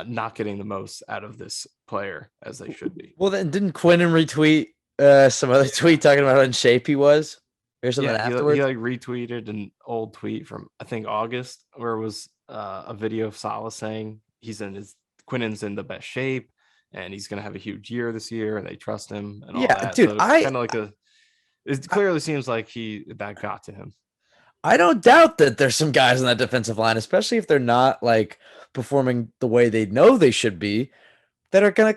not getting the most out of this player as they should be. Well, then didn't Quinnen retweet some other tweet talking about how in shape he was, or something afterwards? He like retweeted an old tweet from, I think, August, where it was a video of Salah saying Quinnen's in the best shape and he's going to have a huge year this year, and they trust him and all Yeah, that. dude, So it's kind of like it clearly seems like that got to him. I don't doubt that there's some guys on that defensive line, especially if they're not like performing the way they know they should be, that are gonna.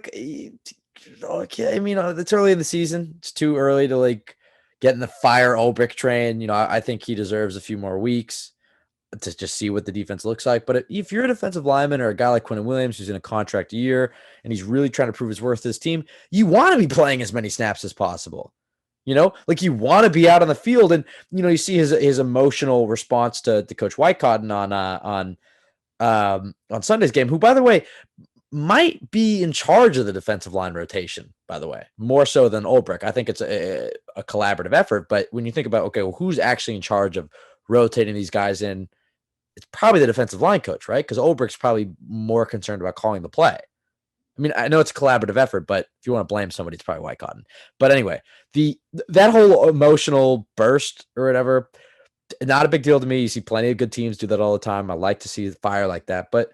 Okay, I mean, it's early in the season. It's too early to like get in the fire Ulbrich train. I think he deserves a few more weeks to just see what the defense looks like. But if you're a defensive lineman or a guy like Quentin Williams who's in a contract year and he's really trying to prove his worth to his team, you want to be playing as many snaps as possible. Like you want to be out on the field, and you see his emotional response to Coach Whitecotton on Sunday's game, who, by the way, might be in charge of the defensive line rotation, by the way, more so than Ulbrich. I think it's a collaborative effort, but when you think about, okay, well, who's actually in charge of rotating these guys in, it's probably the defensive line coach, right? Because Ulbrich's probably more concerned about calling the play. I mean, I know it's a collaborative effort, but if you want to blame somebody, it's probably Whitecotton. But anyway, that whole emotional burst or whatever, not a big deal to me. You see plenty of good teams do that all the time. I like to see fire like that, but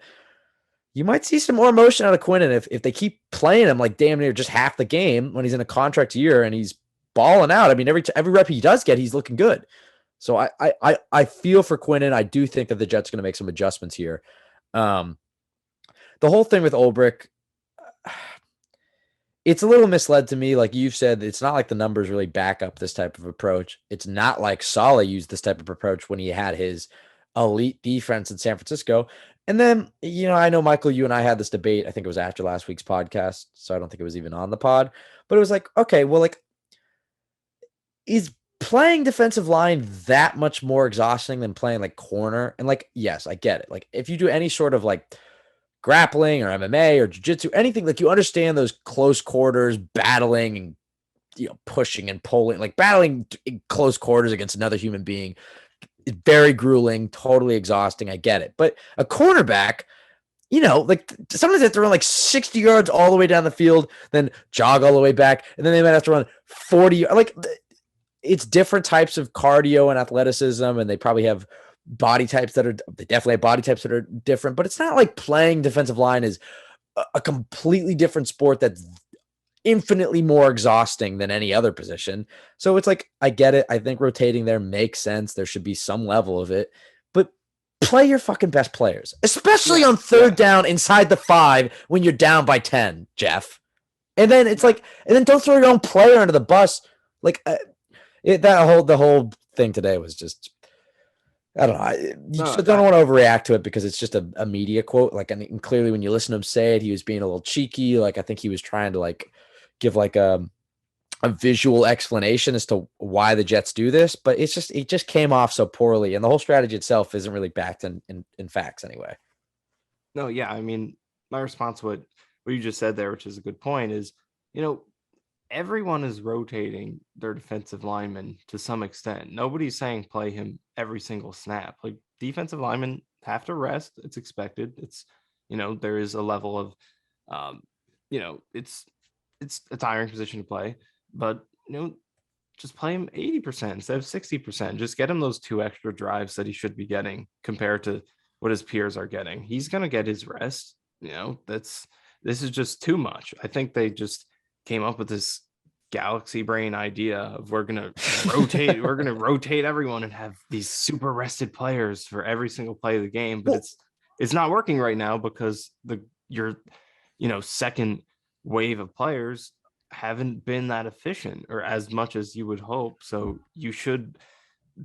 you might see some more emotion out of Quinnen if they keep playing him like damn near just half the game when he's in a contract year and he's balling out. I mean, every rep he does get, he's looking good. So I feel for Quinnen. I do think that the Jets are going to make some adjustments here. The whole thing with Ulbrich, it's a little misled to me. Like you've said, it's not like the numbers really back up this type of approach. It's not like Saleh used this type of approach when he had his elite defense in San Francisco. And then, I know, Michael, you and I had this debate. I think it was after last week's podcast, so I don't think it was even on the pod. But it was like, okay, well, like, is playing defensive line that much more exhausting than playing like corner? And like, yes, I get it. Like if you do any sort of like grappling or MMA or jiu-jitsu, anything, like you understand those close quarters, battling and pushing and pulling, like battling in close quarters against another human being is very grueling, totally exhausting. I get it. But a cornerback, like sometimes they have to run like 60 yards all the way down the field, then jog all the way back, and then they might have to run 40. Like it's different types of cardio and athleticism, and they probably have body types they definitely have body types that are different, but it's not like playing defensive line is a completely different sport that's infinitely more exhausting than any other position. So it's like, I get it. I think rotating there makes sense. There should be some level of it, but play your fucking best players, especially on third down inside the 5 when you're down by 10, Jeff. And then it's like, and then don't throw your own player under the bus. Like the whole thing today was just, I don't know. You don't want to overreact to it because it's just a media quote. Like, and clearly when you listen to him say it, he was being a little cheeky. Like, I think he was trying to like give like a visual explanation as to why the Jets do this, but it just came off so poorly. And the whole strategy itself isn't really backed in facts anyway. No, yeah. I mean, my response to what you just said there, which is a good point, is, everyone is rotating their defensive linemen to some extent. Nobody's saying play him every single snap. Like defensive linemen have to rest. It's expected. It's, there is a level of, it's a tiring position to play, but, just play him 80% instead of 60%. Just get him those 2 extra drives that he should be getting compared to what his peers are getting. He's going to get his rest. This is just too much. I think they just came up with this galaxy brain idea of we're going to rotate everyone and have these super rested players for every single play of the game. But it's not working right now because your second wave of players haven't been that efficient or as much as you would hope. So you should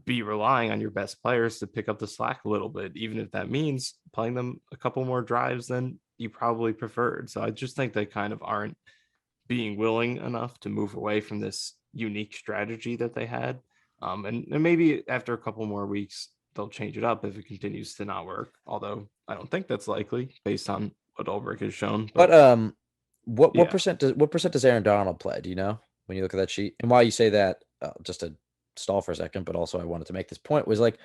be relying on your best players to pick up the slack a little bit, even if that means playing them a couple more drives than you probably preferred. So I just think they kind of aren't being willing enough to move away from this unique strategy that they had. And maybe after a couple more weeks, they'll change it up if it continues to not work. Although I don't think that's likely based on what Ulbrich has shown. But what percent does Aaron Donald play? Do you know when you look at that sheet? And while you say that, just to stall for a second, but also I wanted to make this point was like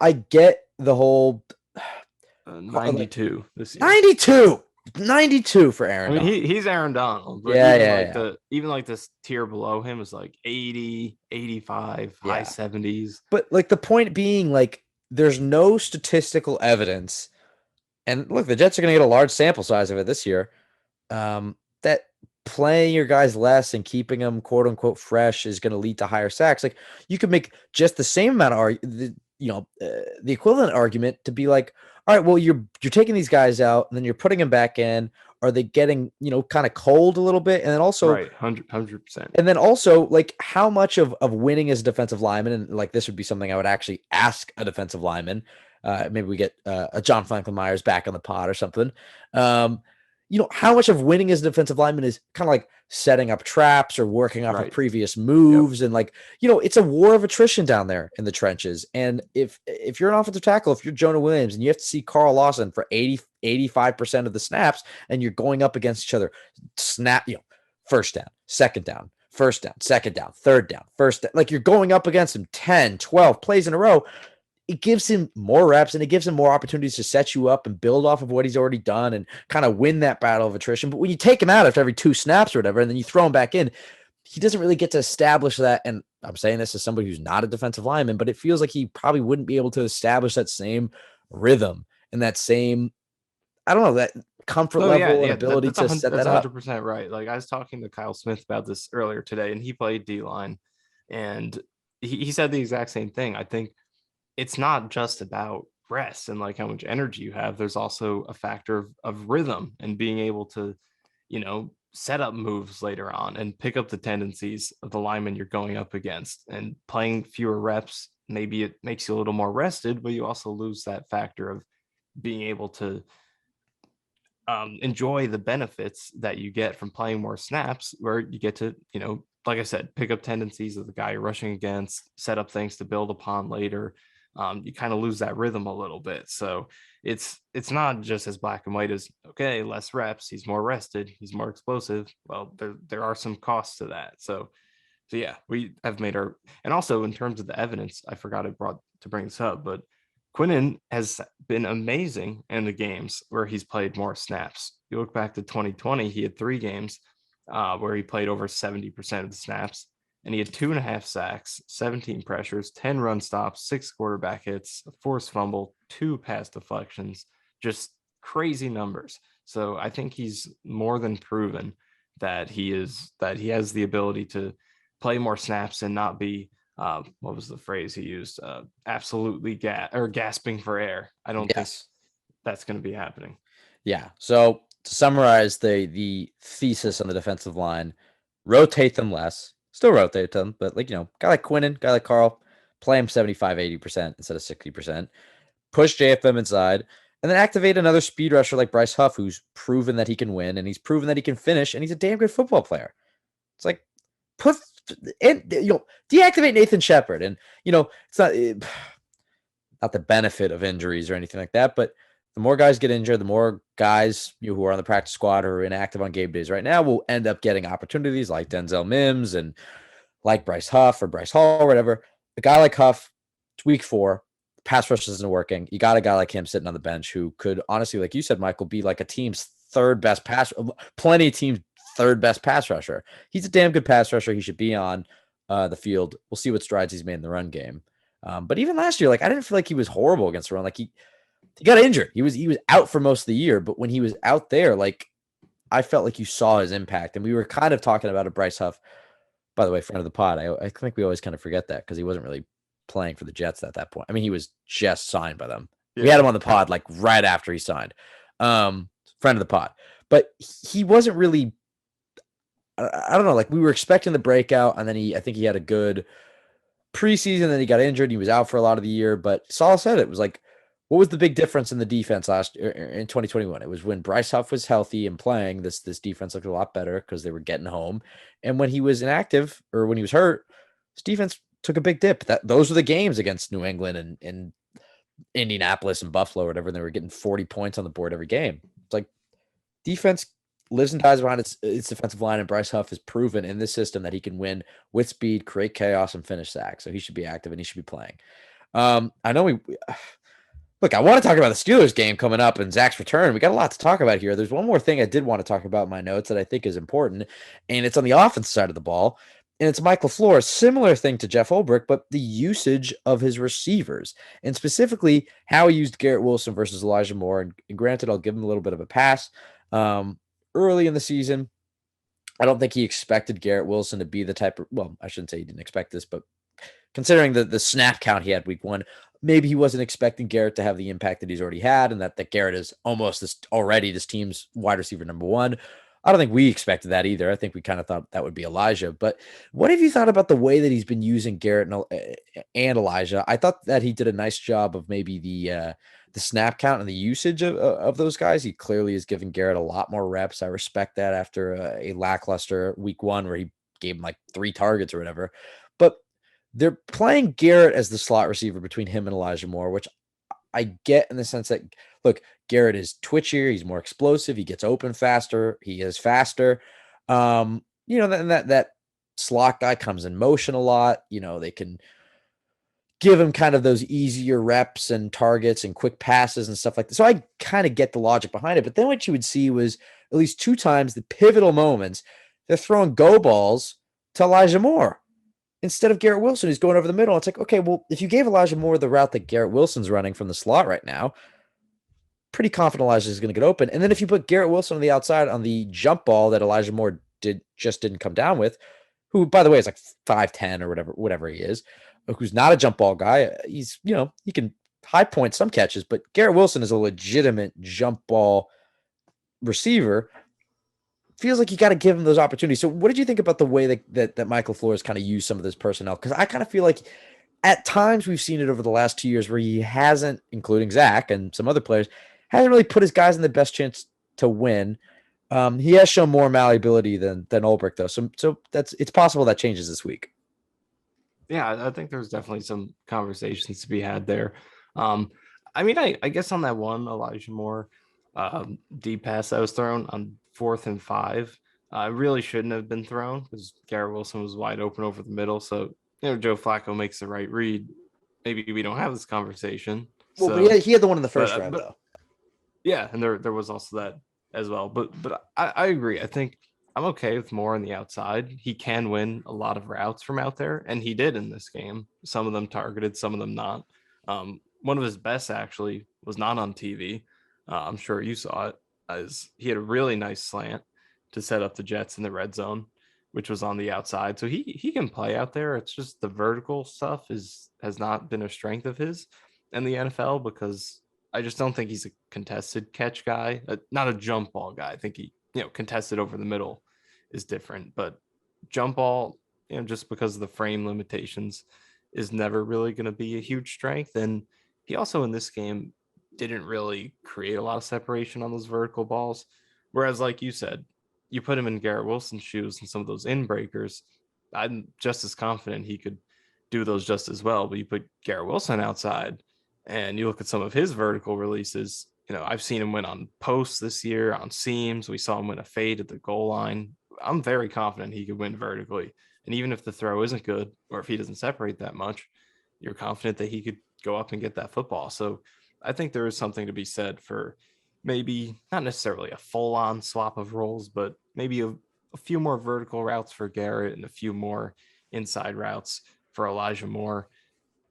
I get the whole 92 this year. 92 for Aaron. I mean, he's Aaron Donald. But even like this tier below him is like 80, 85, high 70s. But like the point being, like there's no statistical evidence. And look, the Jets are going to get a large sample size of it this year. that playing your guys less and keeping them quote unquote fresh is going to lead to higher sacks. Like you could make just the same amount of the equivalent argument to be like, all right, well you're taking these guys out and then you're putting them back in. Are they getting kind of cold a little bit? And then also Right, 100%. And then also, like, how much of winning as a defensive lineman, and like this would be something I would actually ask a defensive lineman. Maybe we get a John Franklin Myers back on the pod or something. Um, how much of winning as a defensive lineman is kind of like setting up traps or working off of Right. previous Yep. moves, and like it's a war of attrition down there in the trenches. And if you're an offensive tackle, if you're Jonah Williams, and you have to see Carl Lawson for 85% of the snaps, and you're going up against each other, first down, second down, first down, second down, third down, first down. Like you're going up against him 10, 12 plays in a row. It gives him more reps and it gives him more opportunities to set you up and build off of what he's already done and kind of win that battle of attrition. But when you take him out after every 2 snaps or whatever, and then you throw him back in, he doesn't really get to establish that. And I'm saying this as somebody who's not a defensive lineman, but it feels like he probably wouldn't be able to establish that same rhythm and that same, I don't know, that comfort level and ability to set that's that up. 100% right. Like I was talking to Kyle Smith about this earlier today, and he played D-line, and he said the exact same thing. I think it's not just about rest and like how much energy you have. There's also a factor of rhythm and being able to, set up moves later on and pick up the tendencies of the lineman you're going up against. And playing fewer reps, maybe it makes you a little more rested, but you also lose that factor of being able to enjoy the benefits that you get from playing more snaps, where you get to, like I said, pick up tendencies of the guy you're rushing against, set up things to build upon later. You kind of lose that rhythm a little bit. So it's not just as black and white as, okay, less reps, he's more rested, he's more explosive. Well, there are some costs to that. So yeah, we have made our, and also in terms of the evidence, I forgot to bring this up, but Quinnen has been amazing in the games where he's played more snaps. You look back to 2020, he had 3 games where he played over 70% of the snaps, and he had 2.5 sacks, 17 pressures, 10 run stops, 6 quarterback hits, a forced fumble, 2 pass deflections, just crazy numbers. So I think he's more than proven that he has the ability to play more snaps and not be what was the phrase he used? Absolutely gasping for air. I don't think that's going to be happening. Yeah. So to summarize the thesis on the defensive line, rotate them less, still rotate them, but guy like Quinnen, guy like Carl, play him 75, 80% instead of 60%, push JFM inside, and then activate another speed rusher like Bryce Huff, who's proven that he can win and he's proven that he can finish and he's a damn good football player. It's like, deactivate Nathan Shepard, and it's not the benefit of injuries or anything like that, but the more guys get injured, the more guys who are on the practice squad or inactive on game days right now will end up getting opportunities like Denzel Mims and like Bryce Huff or Bryce Hall or whatever. A guy like Huff, it's week 4, pass rush isn't working. You got a guy like him sitting on the bench who could honestly, like you said, Michael, be like a team's third best plenty of teams' third best pass rusher. He's a damn good pass rusher. He should be on the field. We'll see what strides he's made in the run game. But even last year, like I didn't feel like he was horrible against the run. Like he got injured. He was out for most of the year, but when he was out there, like I felt like you saw his impact. And we were kind of talking about a Bryce Huff, by the way, friend of the pod. I think we always kind of forget that because he wasn't really playing for the Jets at that point. I mean, he was just signed by them. Yeah. We had him on the pod like right after he signed. Friend of the pod. But he wasn't really, I don't know, like we were expecting the breakout, and then I think he had a good preseason, then he got injured. He was out for a lot of the year, but Saul said it was like, what was the big difference in the defense last year in 2021? It was when Bryce Huff was healthy and playing, this defense looked a lot better because they were getting home. And when he was inactive or when he was hurt, his defense took a big dip. Those were the games against New England and Indianapolis and Buffalo or whatever. And they were getting 40 points on the board every game. It's like defense lives and dies behind its defensive line, and Bryce Huff has proven in this system that he can win with speed, create chaos, and finish sacks. So he should be active and he should be playing. I know Look, I want to talk about the Steelers game coming up and Zach's return. We got a lot to talk about here. There's one more thing I did want to talk about in my notes that I think is important, and it's on the offense side of the ball, and it's Michael Flores. Similar thing to Jeff Ulbrich, but the usage of his receivers, and specifically how he used Garrett Wilson versus Elijah Moore. And granted, I'll give him a little bit of a pass. early in the season. I don't think he expected Garrett Wilson to be the type of, well, I shouldn't say he didn't expect this, but considering the snap count he had week one, maybe he wasn't expecting Garrett to have the impact that he's already had, and that Garrett is almost this team's wide receiver number one. I don't think we expected that either. I think we kind of thought that would be Elijah. But what have you thought about the way that he's been using Garrett and Elijah? I thought that he did a nice job of maybe the snap count and the usage of those guys. He clearly is giving Garrett a lot more reps. I respect that after a lackluster week one where he gave him like 3 targets or whatever. But they're playing Garrett as the slot receiver between him and Elijah Moore, which I get in the sense that, look, Garrett is twitchier, he's more explosive, he gets open faster, he is faster. That slot guy comes in motion a lot. They can give him kind of those easier reps and targets and quick passes and stuff like that. So I kind of get the logic behind it. But then what you would see was at least 2 times the pivotal moments, they're throwing go balls to Elijah Moore instead of Garrett Wilson, who's going over the middle. It's like, okay, well, if you gave Elijah Moore the route that Garrett Wilson's running from the slot right now, pretty confident Elijah is going to get open. And then if you put Garrett Wilson on the outside on the jump ball that Elijah Moore didn't come down with, who, by the way, is like 5'10" or whatever he is, who's not a jump ball guy. He's, he can high point some catches, but Garrett Wilson is a legitimate jump ball receiver. Feels like you got to give him those opportunities. So what did you think about the way that Michael Flores kind of used some of this personnel? Because I kind of feel like at times we've seen it over the last 2 years where he hasn't, including Zach and some other players, hasn't really put his guys in the best chance to win. He has shown more malleability than Ulbrich, though. So it's possible that changes this week. Yeah, I think there's definitely some conversations to be had there. I guess on that one Elijah Moore deep pass that was thrown on 4th and 5, really shouldn't have been thrown because Garrett Wilson was wide open over the middle. So, Joe Flacco makes the right read. Maybe we don't have this conversation. Well, but he had the one in the first round, though. Yeah, and there was also that as well. But I agree. I think I'm okay with Moore on the outside. He can win a lot of routes from out there, and he did in this game. Some of them targeted, some of them not. One of his best actually was not on TV. I'm sure you saw it, as he had a really nice slant to set up the Jets in the red zone, which was on the outside. So he can play out there. It's just the vertical stuff has not been a strength of his in the NFL, because I just don't think he's a contested catch guy, not a jump ball guy. I think he, contested over the middle is different, but jump ball, just because of the frame limitations, is never really going to be a huge strength. And he also in this game didn't really create a lot of separation on those vertical balls. Whereas, like you said, you put him in Garrett Wilson's shoes and some of those in breakers, I'm just as confident he could do those just as well. But you put Garrett Wilson outside and you look at some of his vertical releases, I've seen him win on posts this year, on seams. We saw him win a fade at the goal line. I'm very confident he could win vertically. And even if the throw isn't good, or if he doesn't separate that much, you're confident that he could go up and get that football. So I think there is something to be said for maybe not necessarily a full-on swap of roles, but maybe a few more vertical routes for Garrett and a few more inside routes for Elijah Moore.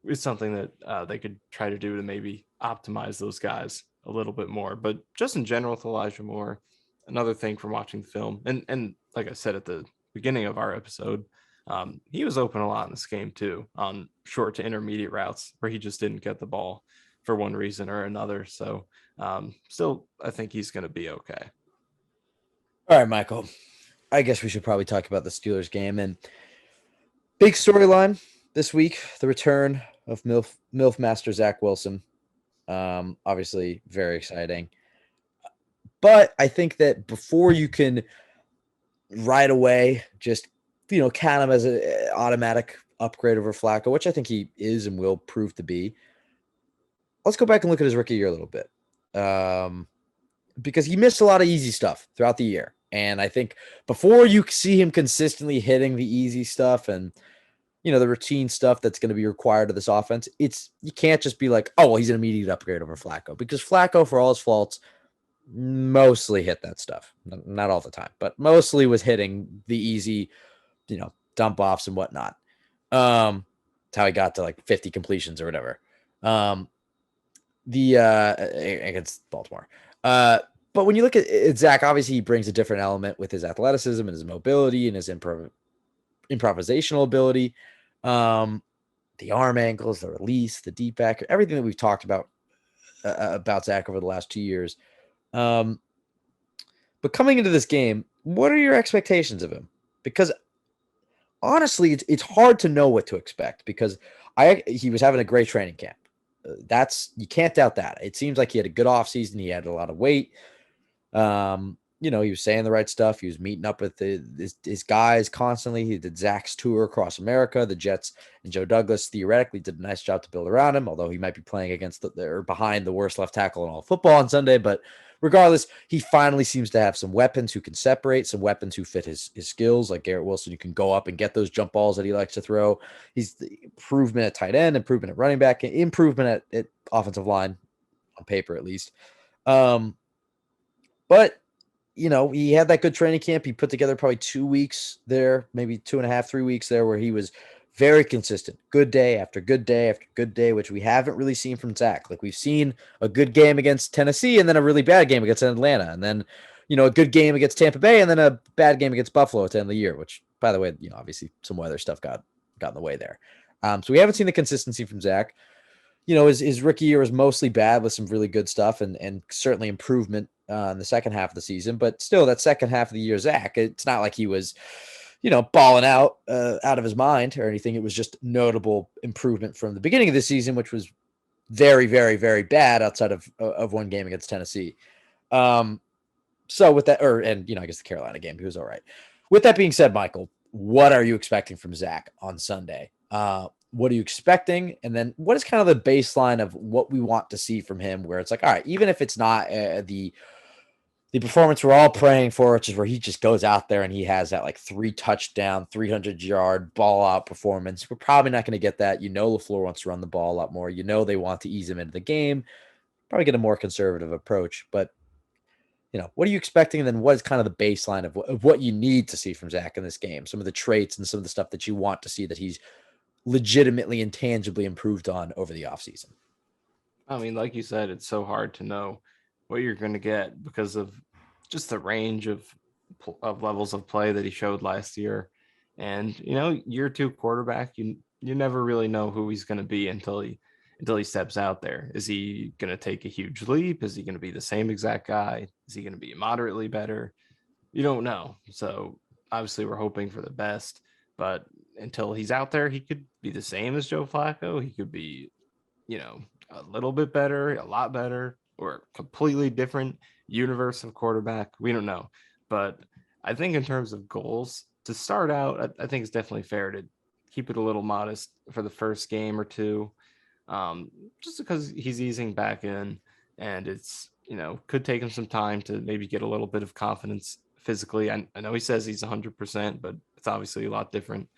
Is something that they could try to do to maybe optimize those guys a little bit more. But just in general with Elijah Moore, another thing from watching the film, and like I said at the beginning of our episode, he was open a lot in this game too, on short to intermediate routes where he just didn't get the ball for one reason or another. So still, I think he's going to be okay. All right, Michael, I guess we should probably talk about the Steelers game. And big storyline this week, the return of MILF Master Zach Wilson. Obviously very exciting. But I think that before you can right away just, count him as an automatic upgrade over Flacco, which I think he is and will prove to be, let's go back and look at his rookie year a little bit. Because he missed a lot of easy stuff throughout the year. And I think before you see him consistently hitting the easy stuff and, the routine stuff that's going to be required of this offense, you can't just be like, oh, well, he's an immediate upgrade over Flacco, because Flacco, for all his faults, mostly hit that stuff. Not all the time, but mostly was hitting the easy, dump offs and whatnot. That's how he got to like 50 completions or whatever. Against Baltimore. But when you look at Zach, obviously he brings a different element with his athleticism and his mobility and his improvisational ability. The arm angles, the release, the deep back, everything that we've talked about Zach over the last 2 years. But coming into this game, what are your expectations of him? Because honestly, it's hard to know what to expect because he was having a great training camp. You can't doubt that. It seems like he had a good offseason. He had a lot of weight. He was saying the right stuff. He was meeting up with his guys constantly. He did Zach's tour across America. The Jets and Joe Douglas theoretically did a nice job to build around him, although he might be playing against or behind the worst left tackle in all football on Sunday. But regardless, he finally seems to have some weapons who can separate, some weapons who fit his skills, like Garrett Wilson, who can go up and get those jump balls that he likes to throw. He's the improvement at tight end, improvement at running back, improvement at offensive line, on paper at least. But he had that good training camp. He put together probably 2 weeks there, maybe 2.5, 3 weeks there, where he was very consistent. Good day after good day after good day, which we haven't really seen from Zach. Like we've seen a good game against Tennessee and then a really bad game against Atlanta. And then, a good game against Tampa Bay and then a bad game against Buffalo at the end of the year, which, by the way, obviously some weather stuff got in the way there. So we haven't seen the consistency from Zach. His rookie year was mostly bad with some really good stuff and certainly improvement in the second half of the season. But still, that second half of the year, Zach, it's not like he was, balling out of his mind or anything. It was just notable improvement from the beginning of the season, which was very, very, very bad outside of one game against Tennessee. So with that, I guess the Carolina game, he was all right. With that being said, Michael, what are you expecting from Zach on Sunday? What are you expecting? And then what is kind of the baseline of what we want to see from him where it's like, all right, even if it's not the performance we're all praying for, which is where he just goes out there and he has that like 3 touchdown, 300-yard ball out performance. We're probably not going to get that. LaFleur wants to run the ball a lot more. They want to ease him into the game, probably get a more conservative approach. But, what are you expecting? And then what is kind of the baseline of what you need to see from Zach in this game? Some of the traits and some of the stuff that you want to see that he's legitimately and tangibly improved on over the offseason. I mean, like you said, it's so hard to know what you're going to get because of just the range of levels of play that he showed last year. And, year 2 quarterback, you never really know who he's going to be until he steps out there. Is he going to take a huge leap? Is he going to be the same exact guy? Is he going to be moderately better? You don't know. So obviously we're hoping for the best, but until he's out there, he could be the same as Joe Flacco. He could be, a little bit better, a lot better, or a completely different universe of quarterback. We don't know. But I think in terms of goals, to start out, I think it's definitely fair to keep it a little modest for the first game or two, just because he's easing back in and it's, could take him some time to maybe get a little bit of confidence physically. I know he says he's 100%, but it's obviously a lot different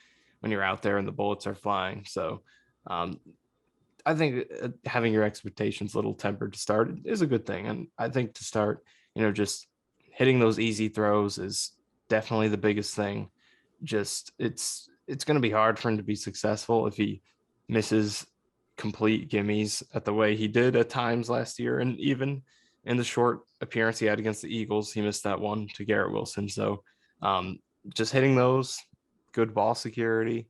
when you're out there and the bullets are flying. So I think having your expectations a little tempered to start is a good thing. And I think to start, just hitting those easy throws is definitely the biggest thing. Just it's going to be hard for him to be successful if he misses complete gimmies at the way he did at times last year. And even in the short appearance he had against the Eagles, he missed that one to Garrett Wilson. So just hitting those, good ball security,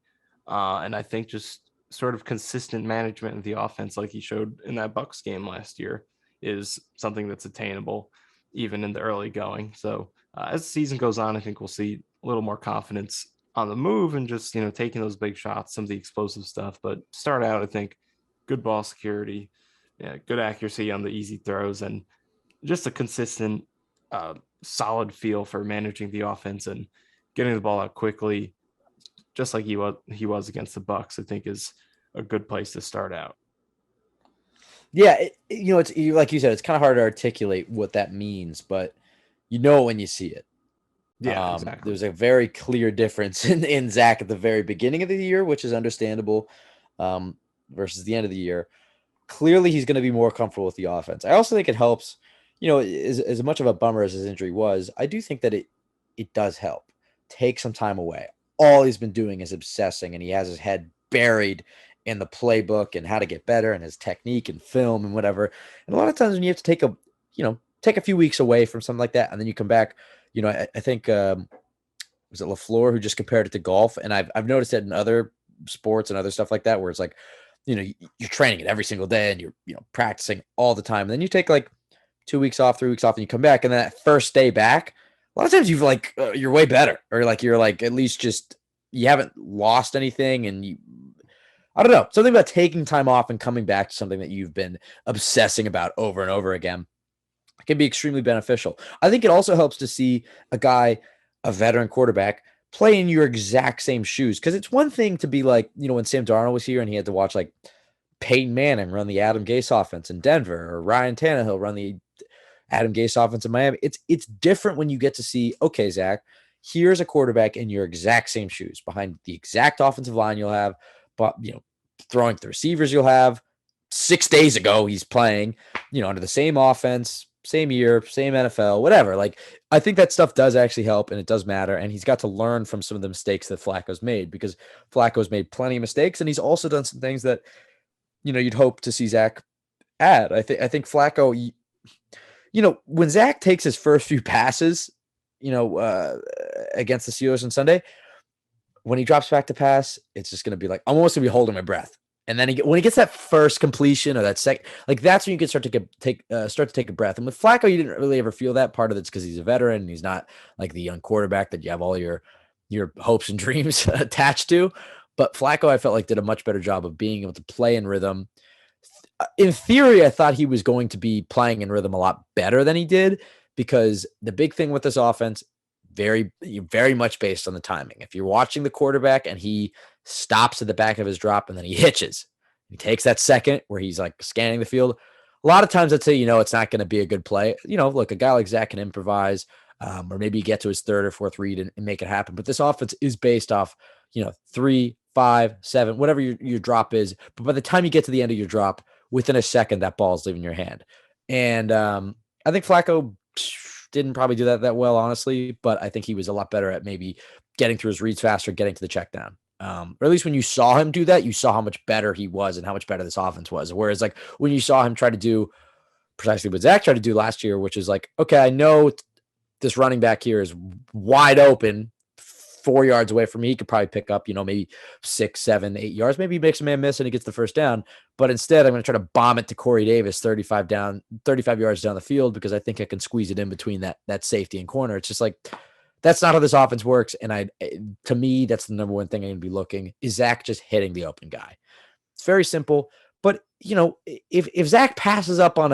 and I think just sort of consistent management of the offense like he showed in that Bucs game last year is something that's attainable even in the early going. So as the season goes on, I think we'll see a little more confidence on the move and just, taking those big shots, some of the explosive stuff. But start out, I think good ball security, good accuracy on the easy throws, and just a consistent, solid feel for managing the offense and getting the ball out quickly, just like he was against the Bucs, I think is a good place to start out. Yeah, it's like you said, it's kind of hard to articulate what that means, but when you see it. Yeah, exactly. There's a very clear difference in Zach at the very beginning of the year, which is understandable, versus the end of the year. Clearly, he's going to be more comfortable with the offense. I also think it helps, as much of a bummer as his injury was, I do think that it does help. Take some time away. All he's been doing is obsessing, and he has his head buried in the playbook and how to get better and his technique and film and whatever. And a lot of times when you have to take a take a few weeks away from something like that, and then you come back. I think was it LaFleur who just compared it to golf, and I've noticed it in other sports and other stuff like that, where it's like, you're training it every single day and you're practicing all the time. And then you take like 2 weeks off, 3 weeks off, and you come back, and then that first day back, a lot of times you're way better, or like you're like at least just you haven't lost anything, and I don't know, something about taking time off and coming back to something that you've been obsessing about over and over again can be extremely beneficial. I think it also helps to see a veteran quarterback, play in your exact same shoes. Because it's one thing to be like, when Sam Darnold was here and he had to watch like Peyton Manning run the Adam Gase offense in Denver, or Ryan Tannehill run the Adam Gase offense in Miami. It's different when you get to see, okay, Zach, here's a quarterback in your exact same shoes, behind the exact offensive line you'll have, but throwing the receivers you'll have. 6 days ago, he's playing, under the same offense, same year, same NFL, whatever. Like, I think that stuff does actually help, and it does matter. And he's got to learn from some of the mistakes that Flacco's made, because Flacco's made plenty of mistakes, and he's also done some things that, you'd hope to see Zach add. I think Flacco, when Zach takes his first few passes, against the Steelers on Sunday, when he drops back to pass, it's just going to be like, I'm almost going to be holding my breath. And then when he gets that first completion, or that second, like that's when you can start to take a breath. And with Flacco, you didn't really ever feel that. Part of it's because he's a veteran and he's not like the young quarterback that you have all your hopes and dreams attached to. But Flacco, I felt like, did a much better job of being able to play in rhythm. In theory, I thought he was going to be playing in rhythm a lot better than he did, because the big thing with this offense, very, very much based on the timing. If you're watching the quarterback and he stops at the back of his drop and then he hitches, he takes that second where he's like scanning the field. A lot of times I'd say, it's not going to be a good play. Look, a guy like Zach can improvise, or maybe get to his third or fourth read and make it happen. But this offense is based off, 3, 5, 7, whatever your drop is. But by the time you get to the end of your drop, within a second, that ball's leaving your hand. And I think Flacco didn't probably do that well, honestly, but I think he was a lot better at maybe getting through his reads faster, getting to the check down. Or at least when you saw him do that, you saw how much better he was and how much better this offense was. Whereas like when you saw him try to do precisely what Zach tried to do last year, which is like, okay, I know this running back here is wide open, 4 yards away from me. He could probably pick up, maybe 6, 7, 8 yards. Maybe he makes a man miss and he gets the first down. But instead, I'm going to try to bomb it to Corey Davis 35 yards down the field, because I think I can squeeze it in between that safety and corner. It's just like, that's not how this offense works. And to me, that's the number one thing I'm going to be looking, is Zach just hitting the open guy. It's very simple. But, if Zach passes up on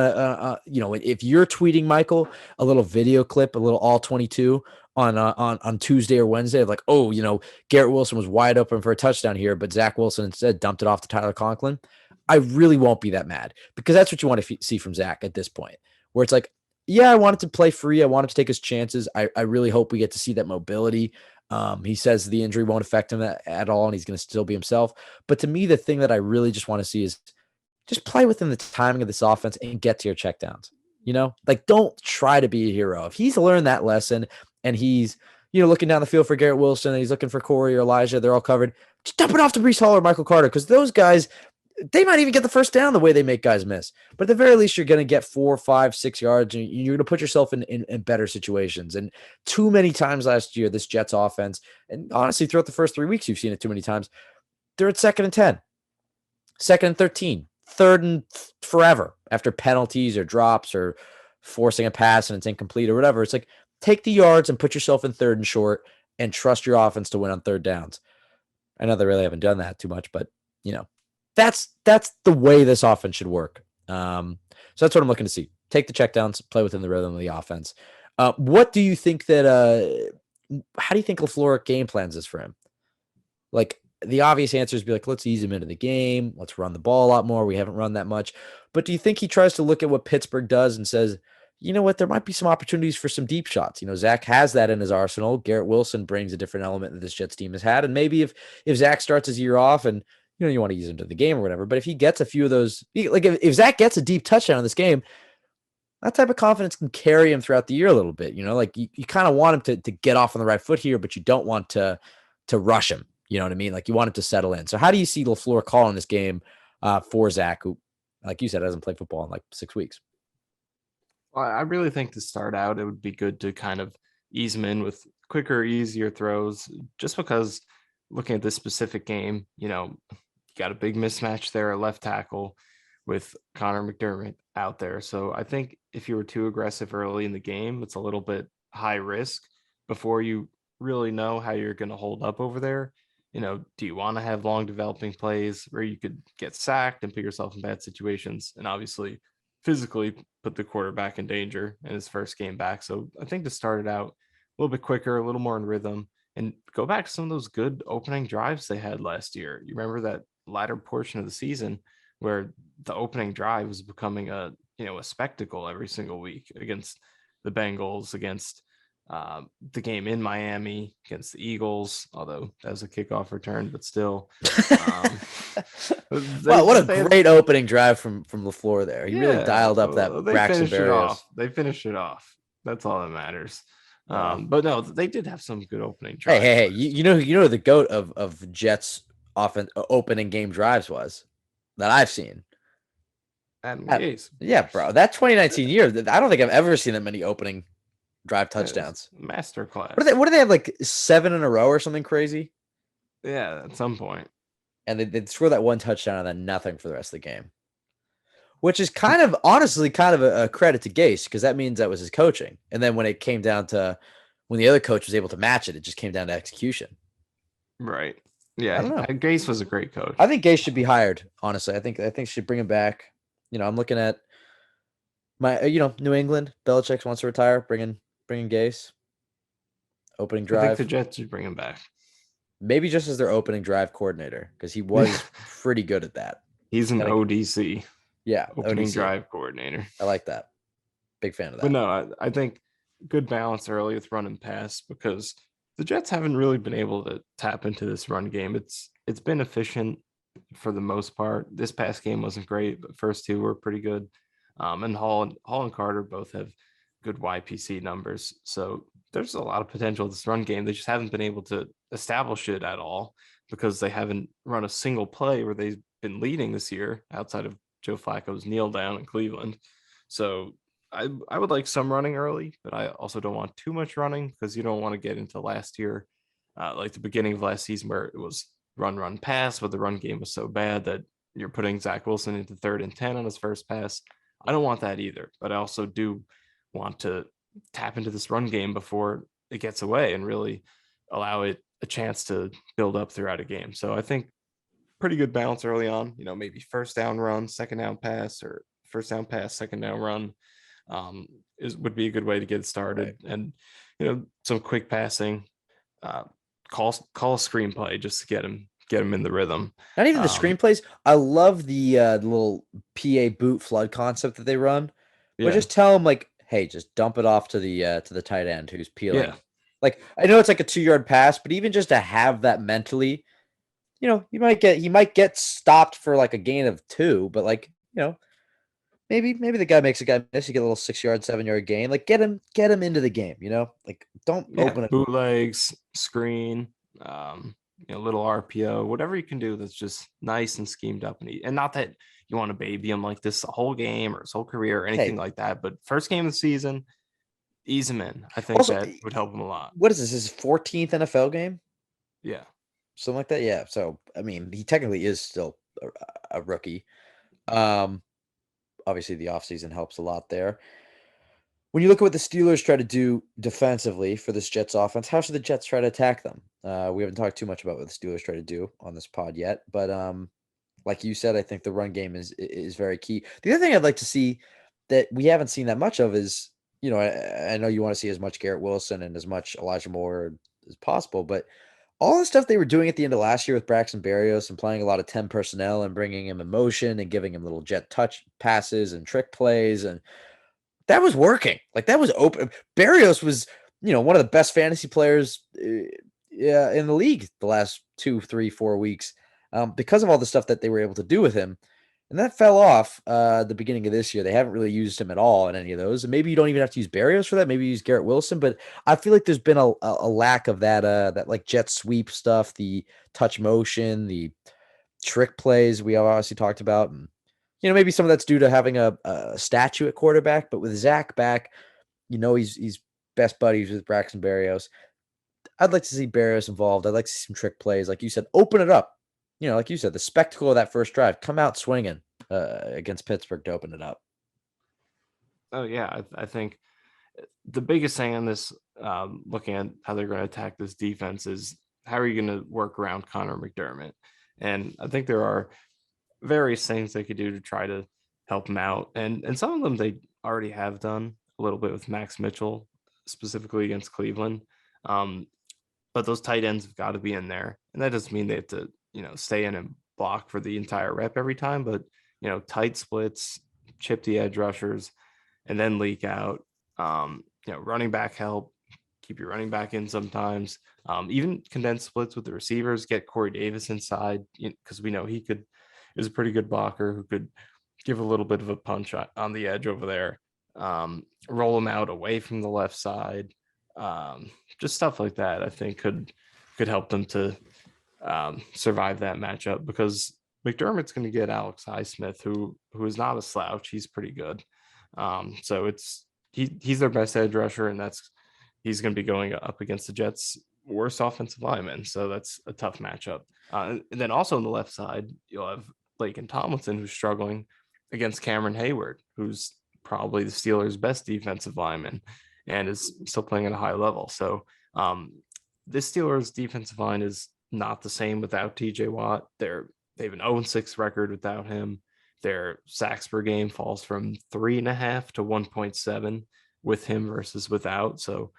if you're tweeting Michael a little video clip, a little all 22 on Tuesday or Wednesday of like, Garrett Wilson was wide open for a touchdown here, but Zach Wilson instead dumped it off to Tyler Conklin, I really won't be that mad, because that's what you want to see from Zach at this point, where it's like, yeah, I wanted to play free. I wanted to take his chances. I really hope we get to see that mobility. He says the injury won't affect him at all, and he's going to still be himself. But to me, the thing that I really just want to see is just play within the timing of this offense and get to your checkdowns. Like, don't try to be a hero. If he's learned that lesson and he's, looking down the field for Garrett Wilson and he's looking for Corey or Elijah, they're all covered, just dump it off to Breece Hall or Michael Carter, because those guys, they might even get the first down the way they make guys miss. But at the very least, you're going to get 4, 5, 6 yards, and you're going to put yourself in better situations. And too many times last year, this Jets offense, and honestly, throughout the first 3 weeks, you've seen it too many times, they're at 2nd and 10, 2nd and 13, 3rd and forever after penalties or drops or forcing a pass and it's incomplete or whatever. It's like, take the yards and put yourself in 3rd and short and trust your offense to win on 3rd downs. I know they really haven't done that too much, but that's the way this offense should work. So that's what I'm looking to see. Take the checkdowns, play within the rhythm of the offense. What do you think that how do you think LaFleur game plans this for him? Like, the obvious answer is be like, let's ease him into the game. Let's run the ball a lot more. We haven't run that much. But do you think he tries to look at what Pittsburgh does and says, you know what, there might be some opportunities for some deep shots? Zach has that in his arsenal. Garrett Wilson brings a different element that this Jets team has had. And maybe if Zach starts his year off and, you want to use him to the game or whatever, but if he gets a few of those, like if Zach gets a deep touchdown in this game, that type of confidence can carry him throughout the year a little bit. Like you kind of want him to get off on the right foot here, but you don't want to rush him. You know what I mean? Like, you want him to settle in. So how do you see LaFleur calling this game for Zach, who, like you said, hasn't played football in like 6 weeks? I really think to start out, it would be good to kind of ease them in with quicker, easier throws, just because looking at this specific game, you got a big mismatch there at left tackle with Connor McDermott out there. So I think if you were too aggressive early in the game, it's a little bit high risk before you really know how you're going to hold up over there. Do you want to have long developing plays where you could get sacked and put yourself in bad situations? And obviously, physically put the quarterback in danger in his first game back. So I think to start it out a little bit quicker, a little more in rhythm, and go back to some of those good opening drives they had last year. You remember that latter portion of the season where the opening drive was becoming a spectacle every single week against the Bengals, against the game in Miami against the Eagles, although that was a kickoff return, but still. Um, Wow, what a they great opening drive from LaFleur there. He really Yeah, dialed up that they Braxton finished it Berrios. off. They finished it off. That's all that matters. Wow. But no, they did have some good opening Hey, hey, drives hey! last You know who the goat of Jets opening game drives was that I've seen. Adam That- Gase, of yeah, course. bro. That 2019 year, I don't think I've ever seen that many opening drive Yes, touchdowns. master What do they? class. What do they have? Like 7 in a row or something crazy? Yeah, at some point. And they score that one touchdown and then nothing for the rest of the game, which is kind of honestly kind of a credit to Gase because that means that was his coaching. And then when it came down to when the other coach was able to match it, it just came down to execution. Right. I Yeah, don't know. Gase was a great I coach. think Gase should be hired. Honestly, I think should bring him back. I'm looking at my New England. Belichick wants to retire. Bringing Gase. Opening I think the drive. Jets should bring him back. Maybe just as their opening drive coordinator because he was pretty good at that. He's an Gotta, ODC, yeah, opening ODC. drive coordinator. I like that. Big fan of But that. no, I think good balance early with run and pass because the Jets haven't really been able to tap into this run game. It's been efficient for the most part. This past game wasn't great, but first two were pretty good. And Hall and Carter both have good YPC numbers. So there's a lot of potential with this run game. They just haven't been able to establish it at all because they haven't run a single play where they've been leading this year outside of Joe Flacco's kneel down in Cleveland. So I would like some running early, but I also don't want too much running because you don't want to get into last year, like the beginning of last season where it was run, pass, but the run game was so bad that you're putting Zach Wilson into 3rd and 10 on his first pass. I don't want that either, but I also do want to tap into this run game before it gets away and really allow it a chance to build up throughout a game. So I think pretty good balance early on, maybe first down run, second down pass, or first down pass, second down run would be a good way to get started. Right. And some quick passing, uh, call a screenplay just to get him in the rhythm. Not even the screenplays. I love the little PA boot flood concept that they run. But Yeah, just tell them like, hey, just dump it off to the tight end who's yeah, peeling. Like I know it's like a 2-yard pass, but even just to have that mentally, he might get stopped for like a gain of 2, but like, maybe the guy makes a guy miss, you get a little 6-yard, 7-yard gain. Like get him into the game, Like don't yeah. open it. Bootlegs, screen, little RPO, whatever you can do that's just nice and schemed up, and not that you want to baby him like this the whole game or his whole career or anything Hey, like that. But first game of the season, ease him in. I think also, that would help him a lot. what is this? His 14th NFL game? Yeah. Something like that. Yeah. So I mean, he technically is still a rookie. Um, Obviously the offseason helps a lot there. When you look at what the Steelers try to do defensively for this Jets offense, how should the Jets try to attack them? We haven't talked too much about what the Steelers try to do on this pod yet, but like you said, I think the run game is very key. The other thing I'd like to see that we haven't seen that much of is, I know you want to see as much Garrett Wilson and as much Elijah Moore as possible, but all the stuff they were doing at the end of last year with Braxton Berrios and playing a lot of 10 personnel and bringing him in motion and giving him little jet touch passes and trick plays, and that was working. Like that was open. Berrios was, one of the best fantasy players in the league the last 2, 3, 4 weeks because of all the stuff that they were able to do with him. And that fell off the beginning of this year. They haven't really used him at all in any of those. And maybe you don't even have to use Berrios for that. Maybe you use Garrett Wilson. But I feel like there's been a lack of that like jet sweep stuff, the touch motion, the trick plays we have obviously talked about. And maybe some of that's due to having a statue at quarterback, but with Zach back, he's best buddies with Braxton Berrios. I'd like to see Berrios involved. I'd like to see some trick plays. Like you said, open it up. Like you said, the spectacle of that first drive, come out swinging against Pittsburgh to open it up. Oh yeah, I think the biggest thing on this, looking at how they're going to attack this defense, is how are you going to work around Connor McDermott? And I think there are various things they could do to try to help him out, and some of them they already have done a little bit with Max Mitchell, specifically against Cleveland. Um, but those tight ends have got to be in there, and that doesn't mean they have to stay in and block for the entire rep every time, but tight splits, chip the edge rushers, and then leak out. Running back help, keep your running back in sometimes. Even condensed splits with the receivers, get Corey Davis inside, because we know he is a pretty good blocker who could give a little bit of a punch on the edge over there. Roll him out away from the left side. Just stuff like that, I think could help them to survive that matchup, because McDermott's going to get Alex Highsmith, who is not a slouch. He's pretty good. So he's their best edge rusher, and he's going to be going up against the Jets' worst offensive lineman. So that's a tough matchup. And then also on the left side, you'll have Laken Tomlinson, who's struggling against Cameron Hayward, who's probably the Steelers' best defensive lineman and is still playing at a high level. So this Steelers defensive line is not the same without TJ Watt. They have an 0-6 record without him. Their sacks per game falls from 3.5 to 1.7 with him versus without. So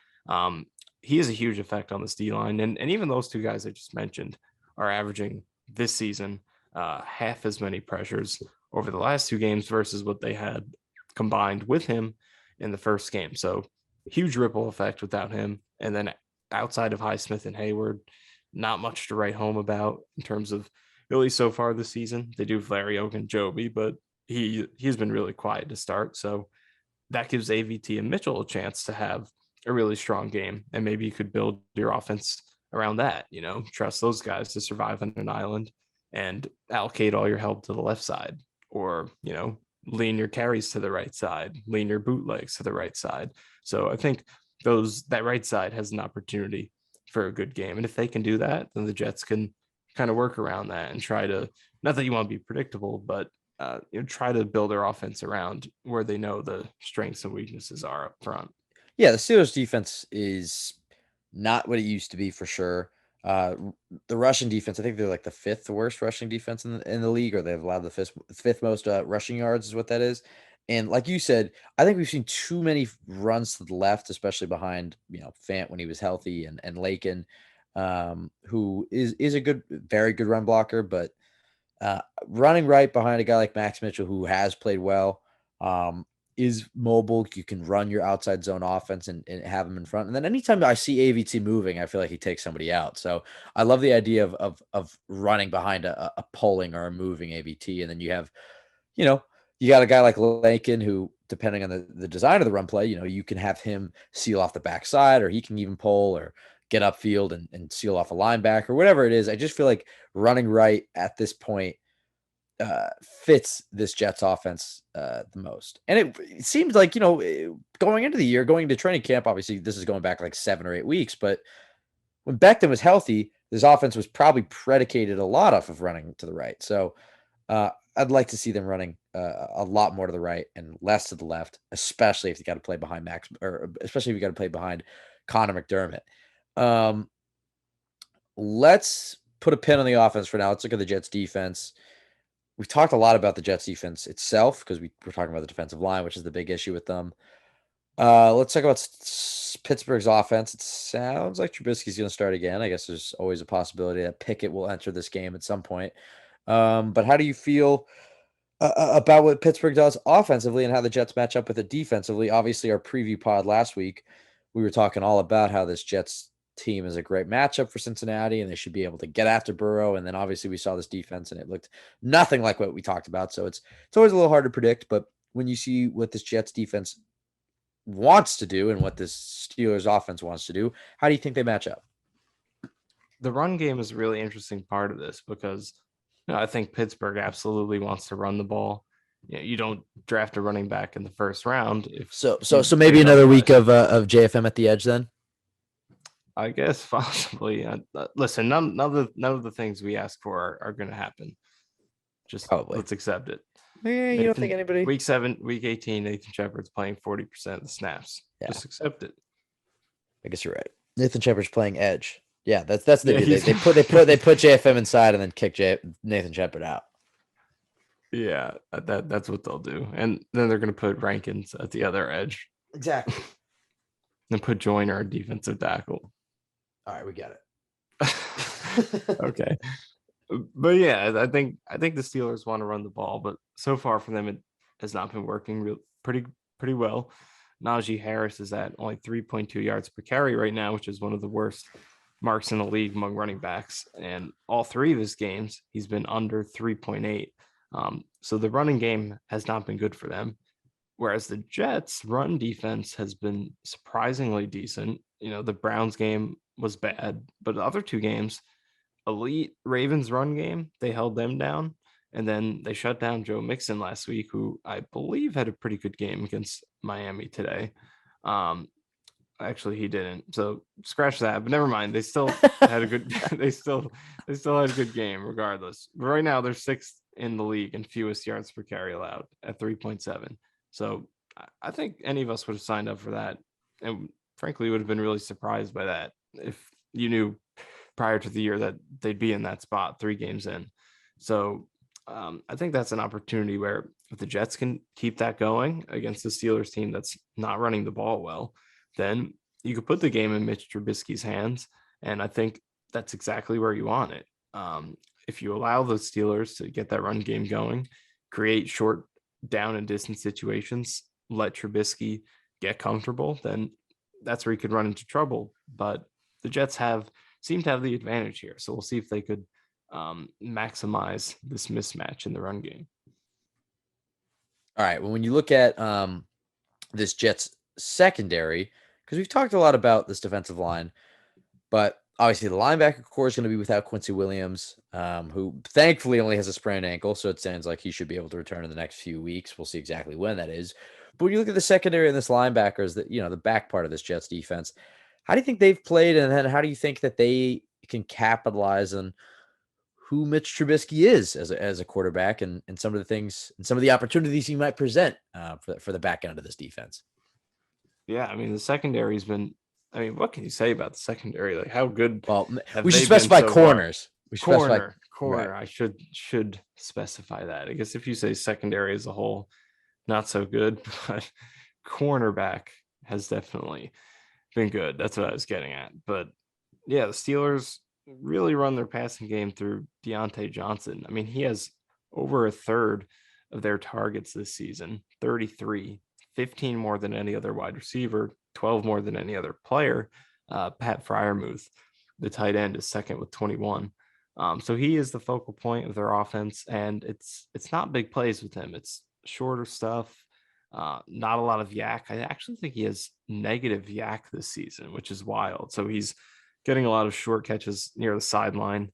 he has a huge effect on this D line. And even those two guys I just mentioned are averaging this season half as many pressures over the last two games versus what they had combined with him in the first game. So huge ripple effect without him. And then outside of Highsmith and Hayward, not much to write home about in terms of, at least so far this season. They do Larry Ogunjobi, but he's been really quiet to start. So that gives AVT and Mitchell a chance to have a really strong game. And maybe you could build your offense around that, trust those guys to survive on an island and allocate all your help to the left side, or, lean your carries to the right side, lean your bootlegs to the right side. So I think that right side has an opportunity for a good game. And if they can do that, then the Jets can kind of work around that and try to, not that you want to be predictable, but try to build their offense around where they know the strengths and weaknesses are up front. Yeah, the Steelers defense is not what it used to be for sure. The Russian defense, I think they're like the fifth worst rushing defense in the league, or they've allowed the fifth most rushing yards is what that is. And like you said, I think we've seen too many runs to the left, especially behind, Fant when he was healthy, and Laken, who is a very good run blocker, but running right behind a guy like Max Mitchell, who has played well, is mobile. You can run your outside zone offense and have him in front. And then anytime I see AVT moving, I feel like he takes somebody out. So I love the idea of running behind a pulling or a moving AVT. And then you have, you got a guy like Laken who, depending on the design of the run play, you can have him seal off the backside, or he can even pull or get upfield and seal off a linebacker, whatever it is. I just feel like running right at this point fits this Jets offense the most. And it seems like, going into the year, going into training camp, obviously this is going back like 7 or 8 weeks, but when Becton was healthy, this offense was probably predicated a lot off of running to the right. So I'd like to see them running a lot more to the right and less to the left, especially if you got to play behind especially if you got to play behind Connor McDermott. Let's put a pin on the offense for now. Let's look at the Jets defense. We've talked a lot about the Jets defense itself because we're talking about the defensive line, which is the big issue with them. Let's talk about Pittsburgh's offense. It sounds like Trubisky's going to start again. I guess there's always a possibility that Pickett will enter this game at some point. But how do you feel about what Pittsburgh does offensively and how the Jets match up with it defensively? Obviously, our preview pod last week, we were talking all about how this Jets team is a great matchup for Cincinnati and they should be able to get after Burrow. And then obviously we saw this defense and it looked nothing like what we talked about. So it's always a little hard to predict, but when you see what this Jets defense wants to do and what this Steelers offense wants to do, how do you think they match up? The run game is a really interesting part of this because I think Pittsburgh absolutely wants to run the ball. you don't draft a running back in the first round. So maybe another week of JFM at the edge then. I guess possibly. Listen, none of the things we ask for are going to happen. Just probably let's accept it. Yeah, you don't think anybody? Week 7, week 18, Nathan Shepard's playing 40% of the snaps. Yeah. Just accept it. I guess you're right. Nathan Shepard's playing edge. Yeah, that's the deal. They put JFM inside and then kick Nathan Shepard out. Yeah, that's what they'll do, and then they're going to put Rankins at the other edge. Exactly. And put Joyner at defensive tackle. All right, we got it. Okay. But yeah, I think the Steelers want to run the ball, but so far for them it has not been working pretty well. Najee Harris is at only 3.2 yards per carry right now, which is one of the worst marks in the league among running backs. And all 3 of his games, he's been under 3.8. So the running game has not been good for them. Whereas the Jets' run defense has been surprisingly decent. The Browns game was bad, but the other 2 games, elite Ravens run game, they held them down. And then they shut down Joe Mixon last week, who I believe had a pretty good game against Miami today. Actually, he didn't. So scratch that. But never mind. They still had a good. they still had a good game, regardless. But right now, they're 6th in the league and fewest yards per carry allowed at 3.7. So I think any of us would have signed up for that, and frankly, would have been really surprised by that if you knew prior to the year that they'd be in that spot 3 games in. So I think that's an opportunity where if the Jets can keep that going against the Steelers team that's not running the ball well, then you could put the game in Mitch Trubisky's hands. And I think that's exactly where you want it. If you allow the Steelers to get that run game going, create short down and distance situations, let Trubisky get comfortable, then that's where you could run into trouble. But the Jets seem to have the advantage here. So we'll see if they could maximize this mismatch in the run game. All right. Well, when you look at this Jets secondary, because we've talked a lot about this defensive line, but obviously the linebacker core is going to be without Quincy Williams, who thankfully only has a sprained ankle. So it sounds like he should be able to return in the next few weeks. We'll see exactly when that is. But when you look at the secondary and this linebackers, that the back part of this Jets defense, how do you think they've played? And then how do you think that they can capitalize on who Mitch Trubisky is as a quarterback and some of the things and some of the opportunities he might present for the back end of this defense? Yeah, I mean, the secondary's been, what can you say about the secondary? Like, how good? Well, we should specify corners. Corner. Right. I should specify that. I guess if you say secondary as a whole, not so good, but cornerback has definitely been good. That's what I was getting at. But yeah, the Steelers really run their passing game through Deontay Johnson. I mean, he has over a third of their targets this season, 33, 15 more than any other wide receiver, 12 more than any other player. Pat Freiermuth, the tight end, is second with 21. So he is the focal point of their offense, and it's not big plays with him. It's shorter stuff, not a lot of yak. I actually think he has negative yak this season, which is wild. So he's getting a lot of short catches near the sideline.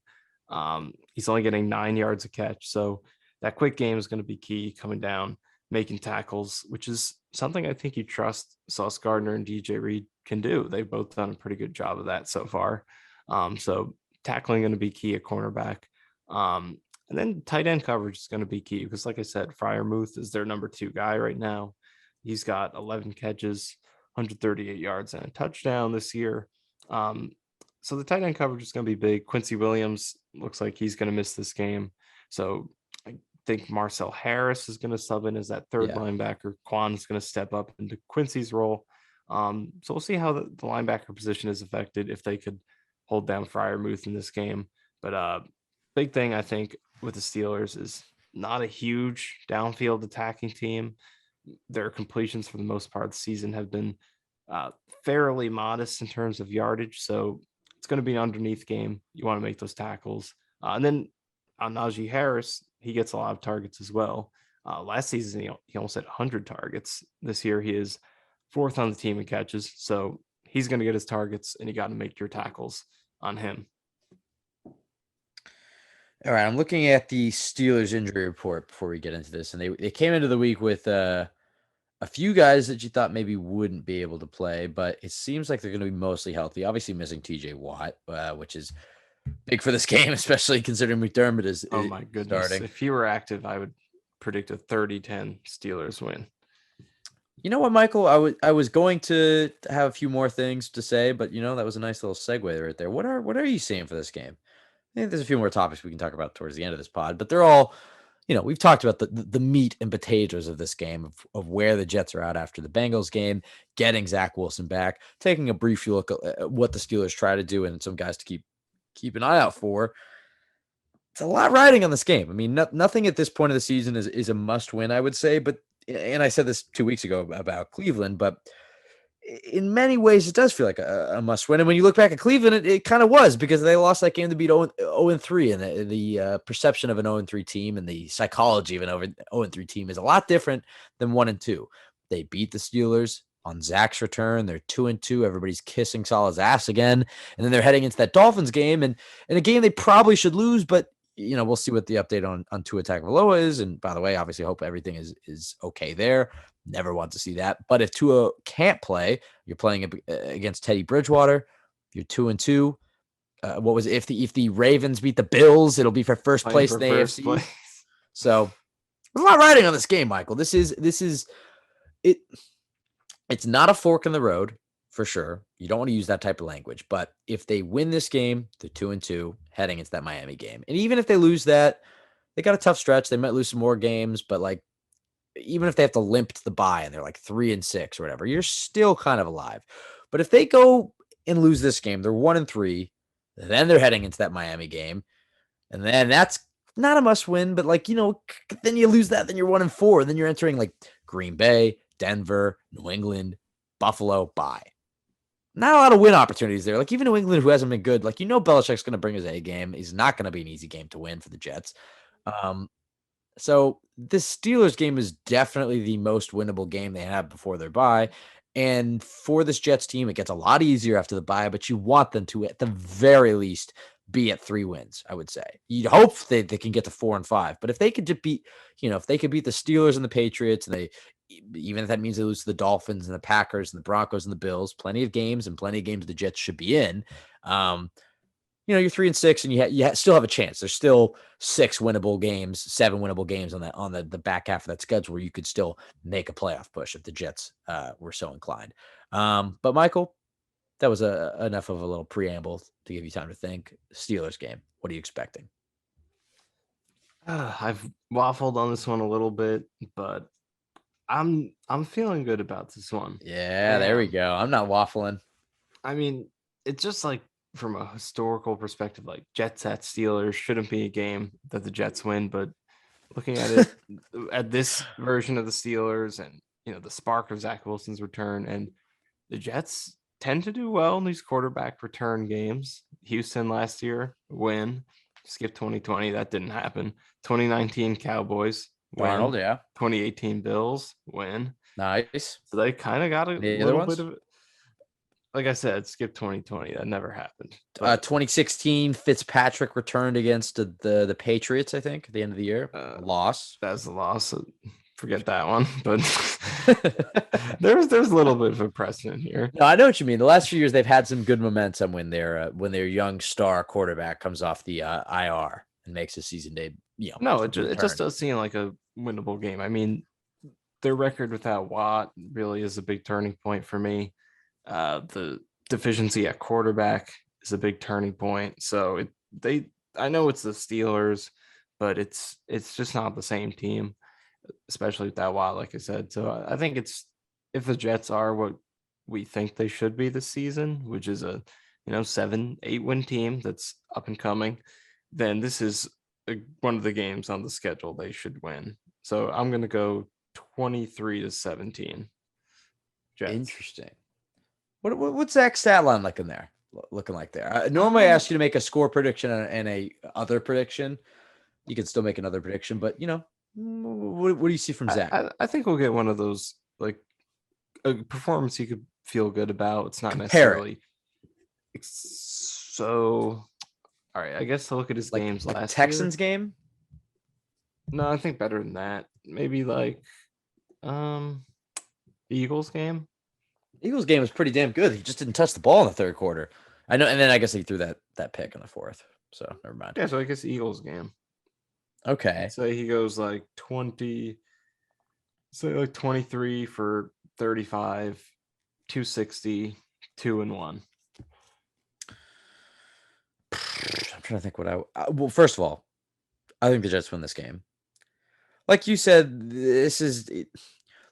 He's only getting 9 yards a catch. So that quick game is going to be key, coming down, making tackles, which is something I think you trust Sauce Gardner and DJ Reed can do. They've both done a pretty good job of that so far. So tackling going to be key at cornerback. And then tight end coverage is going to be key because, like I said, Freiermuth is their number 2 guy right now. He's got 11 catches, 138 yards, and a touchdown this year. So the tight end coverage is going to be big. Quincy Williams looks like he's going to miss this game. So I think Marcel Harris is going to sub in as that third linebacker. Quan is going to step up into Quincy's role. So we'll see how the linebacker position is affected if they could hold down Freiermuth in this game. But big thing, I think, with the Steelers is not a huge downfield attacking team. Their completions for the most part of the season have been fairly modest in terms of yardage. So it's going to be an underneath game. You want to make those tackles. And then on Najee Harris, he gets a lot of targets as well. Last season, he almost had 100 targets. This year, he is 4th on the team in catches. So he's going to get his targets, and you got to make your tackles on him. All right, I'm looking at the Steelers injury report before we get into this, and they came into the week with a few guys that you thought maybe wouldn't be able to play, but it seems like they're going to be mostly healthy. Obviously, missing T.J. Watt, which is big for this game, especially considering McDermott Oh is my goodness. starting. If he were active, I would predict a 30-10 Steelers win. You know what, Michael? I was going to have a few more things to say, but that was a nice little segue right there. What are you seeing for this game? I think there's a few more topics we can talk about towards the end of this pod, but they're all, we've talked about the meat and potatoes of this game of where the Jets are at after the Bengals game, getting Zach Wilson back, taking a brief look at what the Steelers try to do, and some guys to keep an eye out for. It's a lot riding on this game. I mean, nothing at this point of the season is a must win, I would say. But and I said this 2 weeks ago about Cleveland, but in many ways, it does feel like a must win. And when you look back at Cleveland, it kind of was because they lost that game to beat 0-3. And the perception of an 0-3 team and the psychology of an 0-3 team is a lot different than 1-2. They beat the Steelers on Zach's return. They're 2-2. Everybody's kissing Salah's ass again. And then they're heading into that Dolphins game and in a game they probably should lose, but we'll see what the update on Tua Tagovailoa is. And by the way, obviously, hope everything is okay there. Never want to see that. But if Tua can't play, you're playing against Teddy Bridgewater. You're 2-2. What was it? If the Ravens beat the Bills, it'll be for first place in the AFC. So there's a lot riding on this game, Michael. This is it. It's not a fork in the road for sure. You don't want to use that type of language. But if they win this game, they're 2-2 heading into that Miami game. And even if they lose that, they got a tough stretch. They might lose some more games, but like even if they have to limp to the bye and they're like 3-6 or whatever, you're still kind of alive. But if they go and lose this game, they're 1-3. Then they're heading into that Miami game, and then that's not a must win. But then you lose that, then you're 1-4. Then you're entering like Green Bay, Denver, New England, Buffalo, bye. Not a lot of win opportunities there. Like even New England, who hasn't been good, Belichick's going to bring his A game. He's not going to be an easy game to win for the Jets. So this Steelers game is definitely the most winnable game they have before their bye. And for this Jets team, it gets a lot easier after the bye, but you want them to, at the very least, be at 3 wins, I would say. You'd hope they can get to 4-5. But if they could just beat, if they could beat the Steelers and the Patriots, and even if that means they lose to the Dolphins and the Packers and the Broncos and the Bills, plenty of games the Jets should be in. You're 3-6 and you still have a chance. There's still 6 winnable games, 7 winnable games on the back half of that schedule where you could still make a playoff push if the Jets were so inclined. But Michael, that was enough of a little preamble to give you time to think. Steelers game, what are you expecting? I've waffled on this one a little bit, but I'm feeling good about this one. Yeah, there we go. I'm not waffling. I mean, it's just like from a historical perspective, like Jets at Steelers shouldn't be a game that the Jets win, but looking at it at this version of the Steelers and the spark of Zach Wilson's return, and the Jets tend to do well in these quarterback return games. Houston last year win, skip 2020, that didn't happen. 2019 Cowboys win. Darnold, yeah. 2018 Bills win. Nice. So they kind of got a little bit of it. Like I said, skip 2020. That never happened. 2016, Fitzpatrick returned against the Patriots, I think, at the end of the year. Loss. That's a loss. Forget that one. But there's a little bit of a precedent here. No, I know what you mean. The last few years, they've had some good momentum when their young star quarterback comes off the IR and makes a season day. No, it just does seem like a winnable game. I mean, their record without Watt really is a big turning point for me. The deficiency at quarterback is a big turning point. So I know it's the Steelers, but it's just not the same team, especially with that Watt, like I said. So I think if the Jets are what we think they should be this season, which is a 7-8 win team that's up and coming, then this is one of the games on the schedule they should win. So I'm going to go 23-17. Jets. Interesting. What's Zach's stat line looking like there? Normally I ask you to make a score prediction and a other prediction. You can still make another prediction, but what do you see from Zach? I think we'll get one of those, like a performance you could feel good about. It's not necessarily so All right, I guess to look at his games like last Texans year. game. No, I think better than that. Maybe like the Eagles game. Eagles game was pretty damn good. He just didn't touch the ball in the third quarter. I know, and then I guess he threw that pick in the fourth. So never mind. Yeah, so I guess the Eagles game. Okay. Say he goes like 20, say like 23 for 35, 260, 2-1. I'm trying to think what well, first of all, I think the Jets win this game. Like you said,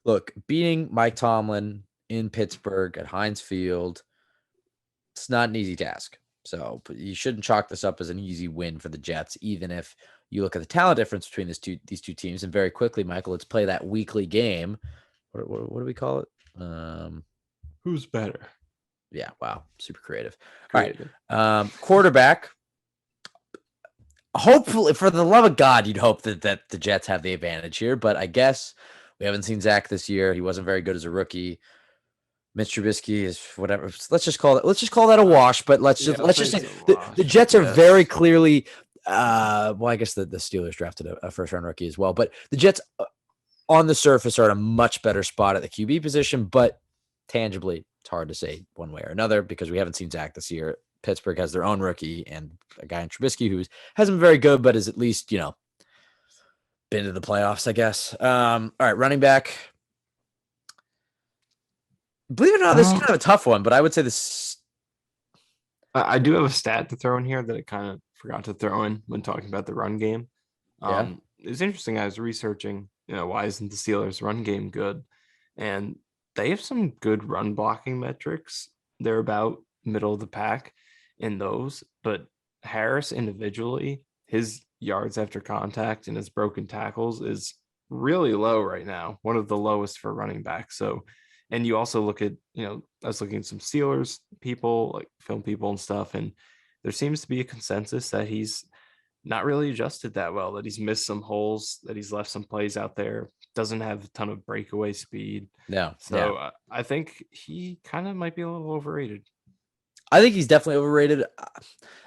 look, beating Mike Tomlin in Pittsburgh at Heinz Field, it's not an easy task. So you shouldn't chalk this up as an easy win for the Jets, even if you look at the talent difference between these two teams. And very quickly, Michael, let's play that weekly game. What do we call it? Who's better? Yeah, wow, super creative. Creative. All right, quarterback. Hopefully, for the love of God, you'd hope that the Jets have the advantage here. But I guess we haven't seen Zach this year. He wasn't very good as a rookie. Mitch Trubisky is whatever. Let's just call that a wash. But let's just say the Jets are very clearly. Well, I guess the Steelers drafted a first round rookie as well. But the Jets, on the surface, are in a much better spot at the QB position. But tangibly, it's hard to say one way or another because we haven't seen Zach this year. Pittsburgh has their own rookie and a guy in Trubisky who hasn't been very good, but is at least, been to the playoffs, I guess. All right, running back. Believe it or not, this is kind of a tough one, but I would say this. I do have a stat to throw in here that I kind of forgot to throw in when talking about the run game. It's interesting. I was researching, why isn't the Steelers' run game good? And they have some good run blocking metrics. They're about middle of the pack in those, but Harris individually, his yards after contact and his broken tackles is really low right now, one of the lowest for running back. So, and you also look at, I was looking at some Steelers people, like film people and stuff, and there seems to be a consensus that he's not really adjusted that well, that he's missed some holes, that he's left some plays out there, doesn't have a ton of breakaway speed. No. So I think he kind of might be a little overrated. I think he's definitely overrated.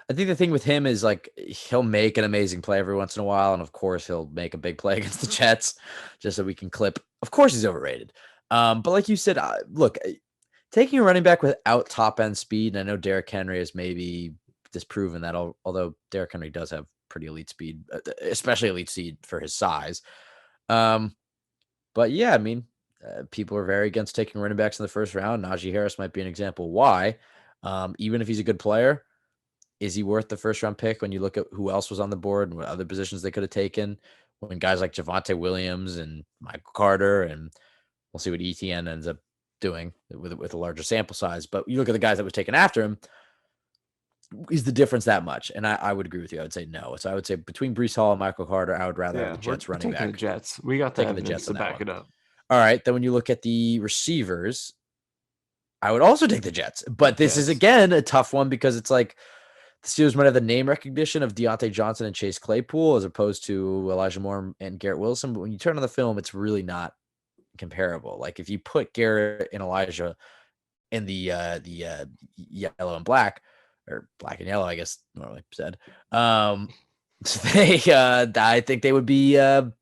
I think the thing with him is like he'll make an amazing play every once in a while, and of course he'll make a big play against the Jets just so we can clip. Of course he's overrated. But like you said, look, taking a running back without top end speed, and I know Derrick Henry has maybe disproven that, although Derrick Henry does have pretty elite speed, especially elite speed for his size. But yeah, I mean, people are very against taking running backs in the first round. Najee Harris might be an example why. Even if he's a good player, is he worth the first round pick when you look at who else was on the board and what other positions they could have taken when guys like Javonte Williams and Michael Carter, and we'll see what ETN ends up doing with a larger sample size. But you look at the guys that was taken after him, is the difference that much? And I would agree with you. I would say no. So I would say between Breece Hall and Michael Carter, I would rather have the Jets running back. The Jets. We got the Jets to back it up. All right. Then when you look at the receivers, I would also take the Jets. But this is, again, a tough one because it's like the Steelers might have the name recognition of Deontay Johnson and Chase Claypool as opposed to Elijah Moore and Garrett Wilson. But when you turn on the film, it's really not comparable. Like if you put Garrett and Elijah in the yellow and black, or black and yellow, I guess normally said, I think they would be it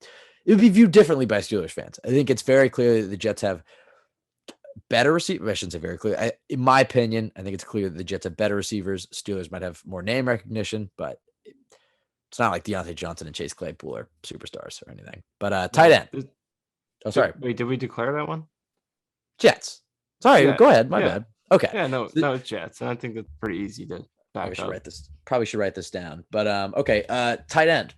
would be viewed differently by Steelers fans. I think it's very clear that the Jets have better receivers. I shouldn't say very clear. In my opinion, I think it's clear that the Jets have better receivers. Steelers might have more name recognition, but it's not like Deontay Johnson and Chase Claypool are superstars or anything. But tight end. Oh, sorry. Wait, did we declare that one? Jets. Sorry, go ahead. My bad. Okay. Yeah, no, it's Jets. And I think that's pretty easy to back up. Probably should write this down. But okay. Tight end.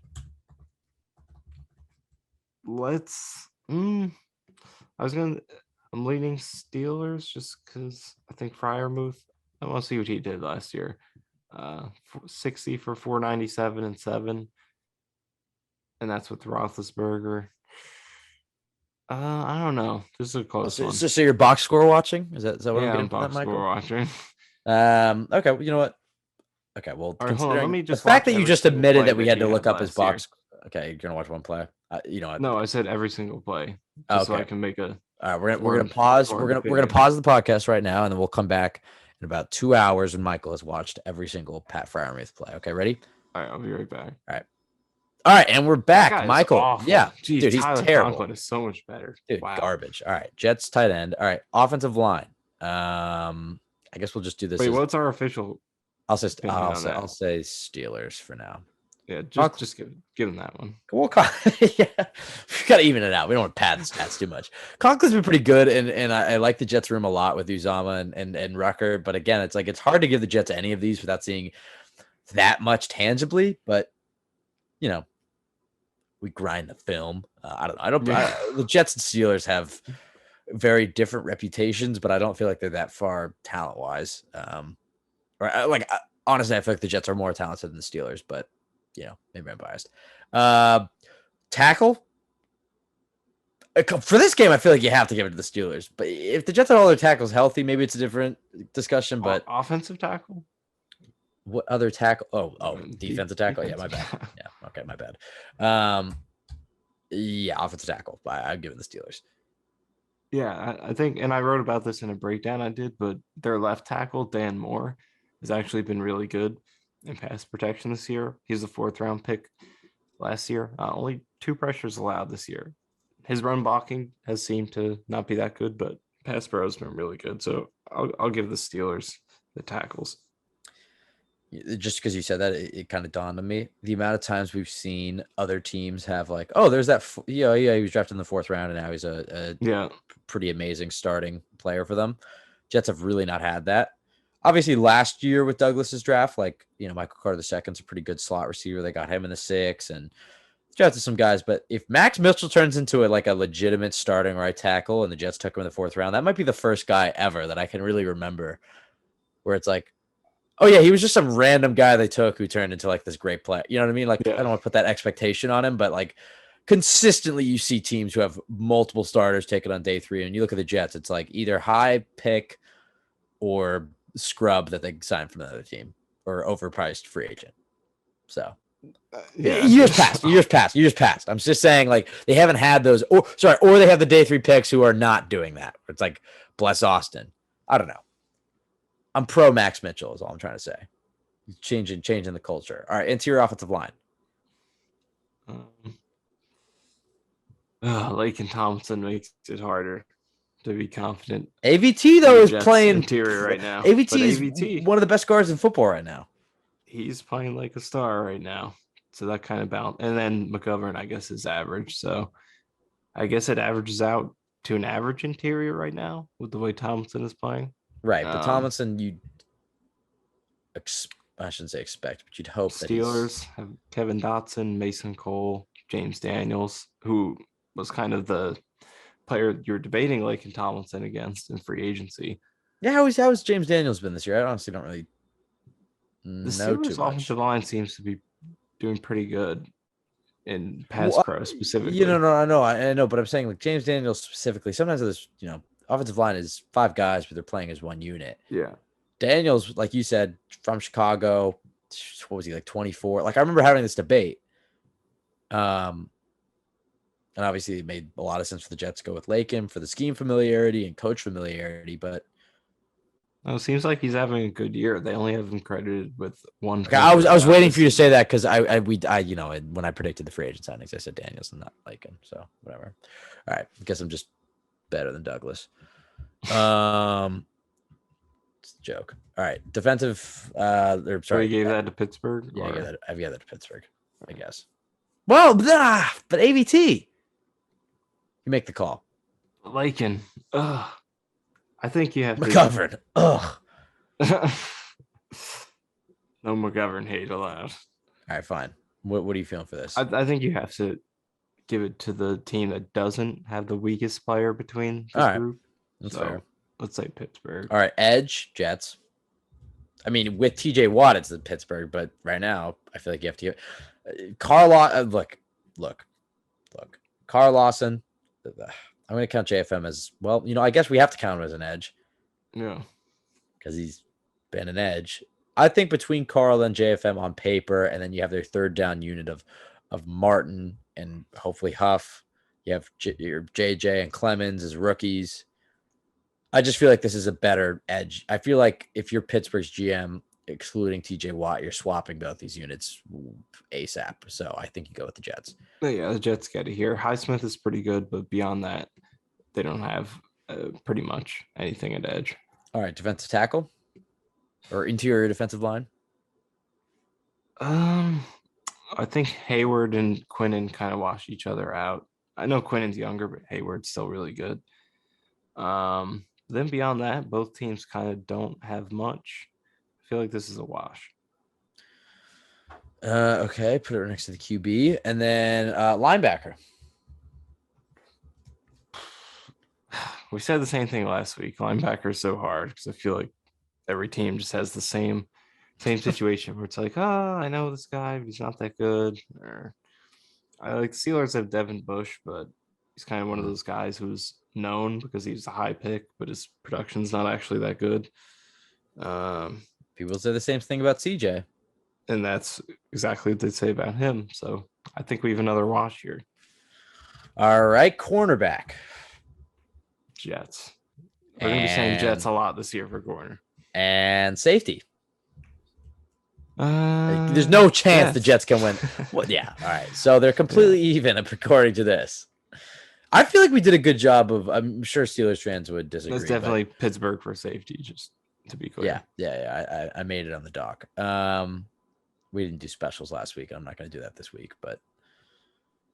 I'm leaning Steelers just because I think Freiermuth. I want to see what he did last year. 60 for 497 and 7. And that's with Roethlisberger. I don't know. This is a close one. So you're box score watching? Is that what I'm getting from that, Michael? Box score watching. Okay. Well, you know what? Okay. Well, right, considering the fact that you just admitted that we had to look up his box. Okay, you're gonna watch one play. No, I said every single play, so I can make a. All right, we're gonna pause. We're gonna pause the podcast right now, and then we'll come back in about 2 hours when Michael has watched every single Pat Freiermuth play. Okay, ready? All right, I'll be right back. All right, and we're That back. guy is Michael, awful. yeah, Jeez, dude, he's Tyler terrible. Conklin is so much better. Dude, Wow. garbage. All right, Jets tight end. All right, offensive line. I guess we'll just do this. Wait, what's our official? I'll say I'll say Steelers for now. Yeah, just give him that one. Well, yeah, we gotta even it out. We don't want to pad the stats too much. Conklin's been pretty good, and I like the Jets room a lot with Uzama and Rucker. But again, it's hard to give the Jets any of these without seeing that much tangibly. But we grind the film. I don't know. The Jets and Steelers have very different reputations, but I don't feel like they're that far talent wise. Honestly, I feel like the Jets are more talented than the Steelers, but maybe I'm biased. Tackle for this game, I feel like you have to give it to the Steelers. But if the Jets had all their tackles healthy, maybe it's a different discussion. But offensive tackle. What other tackle? Oh, defensive tackle. Yeah, my bad. Yeah, okay, my bad. Yeah, offensive tackle. I've given the Steelers. Yeah, I think, and I wrote about this in a breakdown I did, but their left tackle, Dan Moore, has actually been really good in pass protection this year. He's a 4th-round pick last year. Only 2 pressures allowed this year. His run blocking has seemed to not be that good, but pass pro has been really good. So I'll give the Steelers the tackles. Just because you said that, it kind of dawned on me. The amount of times we've seen other teams have there's that. He was drafted in the 4th round, and now he's a pretty amazing starting player for them. Jets have really not had that. Obviously, last year with Douglas's draft, Michael Carter II's a pretty good slot receiver. They got him in the 6th and drafted some guys. But if Max Mitchell turns into a legitimate starting right tackle, and the Jets took him in the 4th round, that might be the first guy ever that I can really remember where it's like, oh yeah, he was just some random guy they took who turned into this great player. You know what I mean? I don't want to put that expectation on him, but consistently you see teams who have multiple starters taken on day 3, and you look at the Jets, it's either high pick or scrub that they signed from another team or overpriced free agent. So years passed. I'm just saying they haven't had those, or they have the day 3 picks who are not doing that. It's bless Austin. I don't know. I'm pro Max Mitchell is all I'm trying to say. Changing the culture. All right, interior offensive line. Lakin Thompson makes it harder to be confident. AVT though is playing interior right now. AVT is one of the best guards in football right now. He's playing like a star right now. So that kind of balance. And then McGovern, I guess, is average. So I guess it averages out to an average interior right now with the way Thompson is playing. Right, but Tomlinson, I shouldn't say expect, but you'd hope Steelers have Kevin Dotson, Mason Cole, James Daniels, who was kind of the player you're debating Lakin Tomlinson against in free agency. Yeah, how's James Daniels been this year? I honestly don't really know the Steelers' too much. Offensive line seems to be doing pretty good in pass pro specifically. I know, but I'm saying James Daniels specifically. Sometimes this, offensive line is 5 guys, but they're playing as one unit. Yeah. Daniels, like you said, from Chicago, what was he, 24? I remember having this debate. And obviously it made a lot of sense for the Jets to go with Lakin for the scheme familiarity and coach familiarity, but it seems like he's having a good year. They only have him credited with 1. Okay, I was waiting for you to say that because I when I predicted the free agent signings, I said Daniels and not Lakin. So whatever. All right, I guess I'm just better than Douglas. It's a joke. All right, defensive. Sorry, so you gave that to Pittsburgh. Yeah, I gave that to Pittsburgh. I guess. Well, but AVT, you make the call. Lakin. I think you have McGovern. No McGovern hate allowed. All right, fine. What are you feeling for this? I think you have to give it to the team that doesn't have the weakest player between this group. That's fair. Let's say Pittsburgh. All right, edge, Jets. I mean, with TJ Watt, it's the Pittsburgh, but right now, I feel like you have to give look. Carl Lawson. I'm going to count JFM as well. I guess we have to count him as an edge. Yeah, because he's been an edge. I think between Carl and JFM on paper, and then you have their 3rd down unit of Martin and hopefully Huff. You have your JJ and Clemens as rookies. I just feel like this is a better edge. I feel like if you're Pittsburgh's GM, excluding TJ Watt, you're swapping both these units ASAP. So I think you go with the Jets. But yeah, the Jets get it here. Highsmith is pretty good, but beyond that, they don't have pretty much anything at edge. All right, defensive tackle or interior defensive line. I think Hayward and Quinnen kind of wash each other out. I know Quinnen's younger, but Hayward's still really good. Then beyond that, both teams kind of don't have much. I feel like this is a wash. Okay, put it next to the QB. And then linebacker. We said the same thing last week. Linebacker is so hard because I feel like every team just has the same situation where it's like, oh, I know this guy, but he's not that good. Or I like the Steelers have Devin Bush, but he's kind of one of those guys who's known because he's a high pick, but his production's not actually that good. People say the same thing about CJ. And that's exactly what they say about him. So I think we have another wash here. All right, cornerback. Jets. We're going to be saying Jets a lot this year for corner. And safety. There's no chance the Jets can win. Well, yeah. All right. So they're completely even according to this. I feel like we did a good job of. I'm sure Steelers fans would disagree. That's definitely Pittsburgh for safety, just to be clear. Yeah. I made it on the dock. We didn't do specials last week. I'm not going to do that this week, but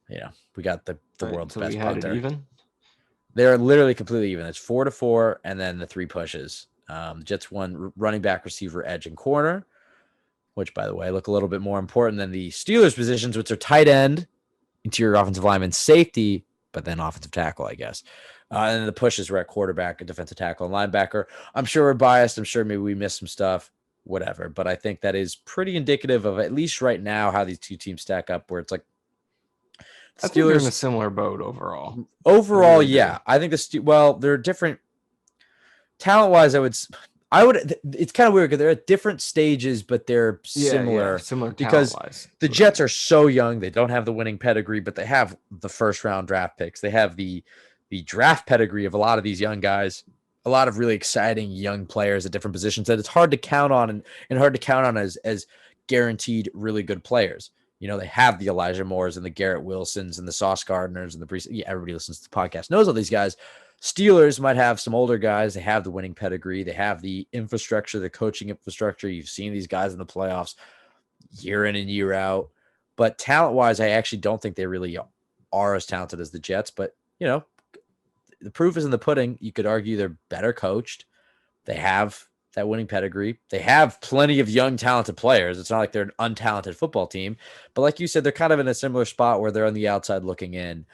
we got the world's best we had punter. it even. They're literally completely even. It's 4-4, and then the 3 pushes. Jets won running back, receiver, edge, and corner, which, by the way, look a little bit more important than the Steelers positions, which are tight end, interior offensive lineman, safety, but then offensive tackle, I guess. And then the pushes were at quarterback, defensive tackle, and linebacker. I'm sure we're biased. I'm sure maybe we missed some stuff, whatever. But I think that is pretty indicative of, at least right now, how these two teams stack up, where it's like, I think they're in a similar boat overall. Overall, yeah. I think they're different talent-wise. I would. It's kind of weird because they're at different stages, but they're similar. Similar because talent-wise. The Jets are so young; they don't have the winning pedigree, but they have the first-round draft picks. They have the draft pedigree of a lot of these young guys. A lot of really exciting young players at different positions that it's hard to count on and hard to count on as guaranteed really good players. They have the Elijah Moores and the Garrett Wilsons and the Sauce Gardners and everybody listens to the podcast knows all these guys. Steelers might have some older guys. They have the winning pedigree. They have the infrastructure, the coaching infrastructure. You've seen these guys in the playoffs year in and year out. But talent-wise, I actually don't think they really are as talented as the Jets. But, the proof is in the pudding. You could argue they're better coached. They have that winning pedigree. They have plenty of young, talented players. It's not like they're an untalented football team. But like you said, they're kind of in a similar spot where they're on the outside looking in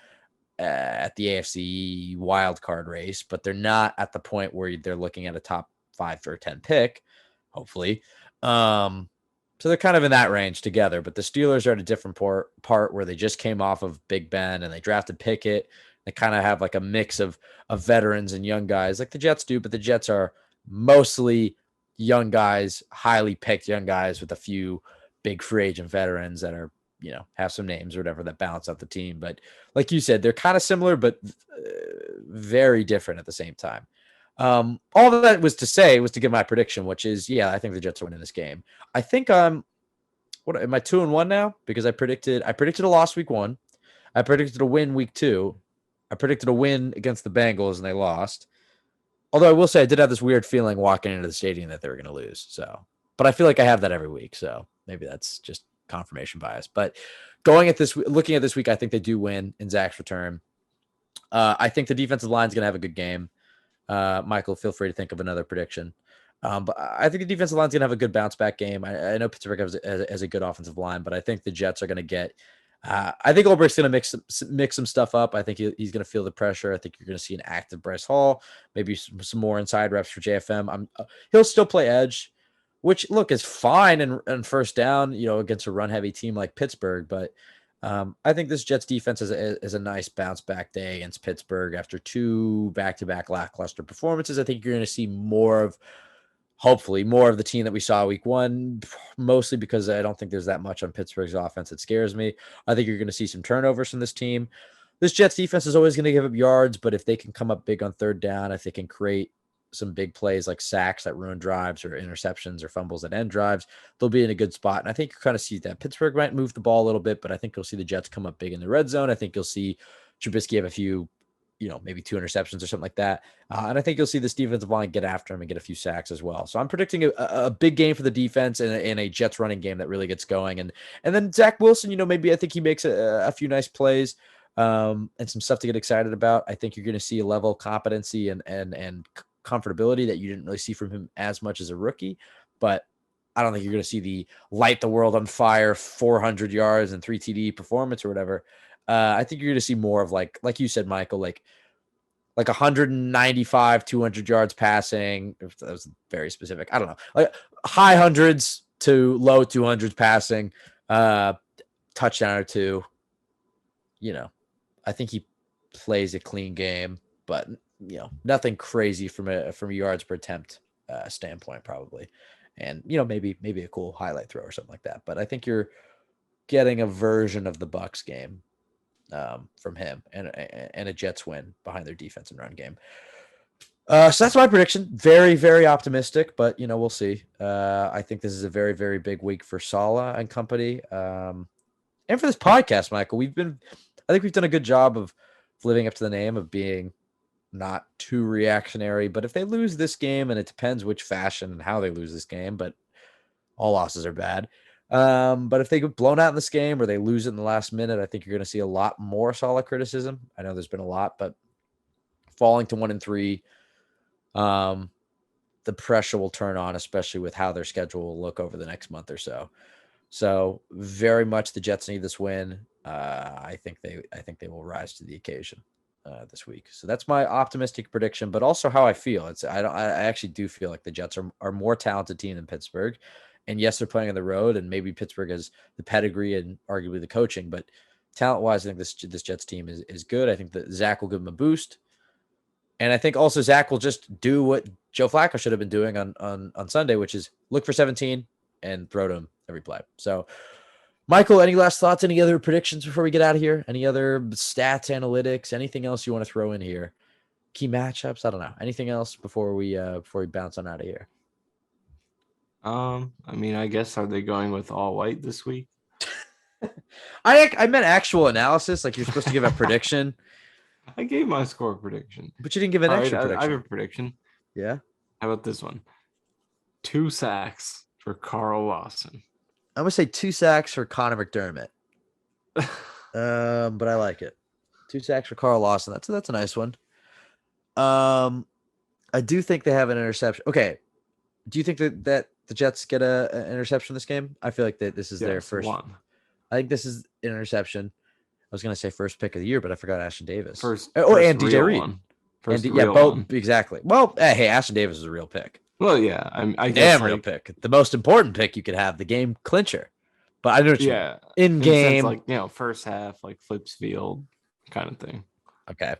at the AFC wild card race, but they're not at the point where they're looking at a top 5 or 10 pick, hopefully. So they're kind of in that range together, but the Steelers are at a different part where they just came off of Big Ben and they drafted Pickett. They kind of have like a mix of veterans and young guys like the Jets do, but the Jets are mostly young guys, highly picked young guys with a few big free agent veterans that are, have some names or whatever that balance out the team. But like you said, they're kind of similar, but very different at the same time. All of that was to give my prediction, which is, I think the Jets are winning this game. I think what am I 2-1 now? Because I predicted a loss week 1. I predicted a win week 2. I predicted a win against the Bengals and they lost. Although I will say I did have this weird feeling walking into the stadium that they were going to lose. So, but I feel like I have that every week. So maybe that's just confirmation bias. But looking at this week, I think they do win in Zach's return. I think the defensive line is going to have a good game. Michael, feel free to think of another prediction. But I think the defensive line is going to have a good bounce back game. I know Pittsburgh has a good offensive line, but I think the Jets are going to get. I think Ulbricht's going to mix some stuff up. I think he's going to feel the pressure. I think you're going to see an active Bryce Hall, maybe some more inside reps for JFM. He'll still play edge, which is fine and first down, against a run heavy team like Pittsburgh. But I think this Jets defense is a nice bounce back day against Pittsburgh after 2 back-to-back lackluster performances. I think you're going to see hopefully more of the team that we saw week 1, mostly because I don't think there's that much on Pittsburgh's offense that scares me. I think you're going to see some turnovers from this team. This Jets defense is always going to give up yards, but if they can come up big on third down, if they can create some big plays like sacks that ruin drives or interceptions or fumbles that end drives, they'll be in a good spot. And I think you kind of see that Pittsburgh might move the ball a little bit, but I think you'll see the Jets come up big in the red zone. I think you'll see Trubisky have a few, maybe 2 interceptions or something like that. And I think you'll see this defensive line get after him and get a few sacks as well. So I'm predicting a big game for the defense and a Jets running game that really gets going. And then Zach Wilson, maybe I think he makes a few nice plays and some stuff to get excited about. I think you're going to see a level of competency and comfortability that you didn't really see from him as much as a rookie. But I don't think you're going to see the light the world on fire 400 yards and 3 TD performance or whatever. I think you're going to see more of like you said, Michael, like 195, 200 yards passing. If that was very specific. I don't know. Like high hundreds to low 200s passing, touchdown or two. I think he plays a clean game, but nothing crazy from a yards per attempt standpoint, probably. And maybe a cool highlight throw or something like that. But I think you're getting a version of the Bucs game from him and a Jets win behind their defense and run game. So that's my prediction. Very, very optimistic, but we'll see. I think this is a very, very big week for Saleh and company. And for this podcast, Michael, I think we've done a good job of living up to the name of being not too reactionary. But if they lose this game, and it depends which fashion and how they lose this game, but all losses are bad. But if they get blown out in this game or they lose it in the last minute, I think you're going to see a lot more Saleh criticism. I know there's been a lot, but falling to 1-3, the pressure will turn on, especially with how their schedule will look over the next month or so. So very much the Jets need this win. I think they will rise to the occasion this week. So that's my optimistic prediction, but also how I feel. I actually do feel like the Jets are more talented team than Pittsburgh. And yes, they're playing on the road, and maybe Pittsburgh has the pedigree and arguably the coaching, but talent-wise, I think this Jets team is good. I think that Zach will give them a boost. And I think also Zach will just do what Joe Flacco should have been doing on Sunday, which is look for 17 and throw to him every play. So, Michael, any last thoughts? Any other predictions before we get out of here? Any other stats, analytics, anything else you want to throw in here? Key matchups? I don't know. Anything else before we bounce on out of here? I guess, are they going with all white this week? I meant actual analysis. Like you're supposed to give a prediction. I gave my score prediction, but you didn't give an extra prediction. I have a prediction. Yeah. How about this one? 2 sacks for Carl Lawson. I'm gonna say 2 sacks for Connor McDermott. But I like it. 2 sacks for Carl Lawson. That's a nice one. I do think they have an interception. Okay. Do you think that the Jets get an interception in this game? I feel like this is their first one. I think this is an interception. I was going to say first pick of the year, but I forgot Ashton Davis. First and DJ Reed. Both one. Exactly. Well, hey, Ashton Davis is a real pick. Well, yeah, I guess real pick. The most important pick you could have, the game clincher. But I know what you mean. In game, like first half, like flips field kind of thing. Okay, I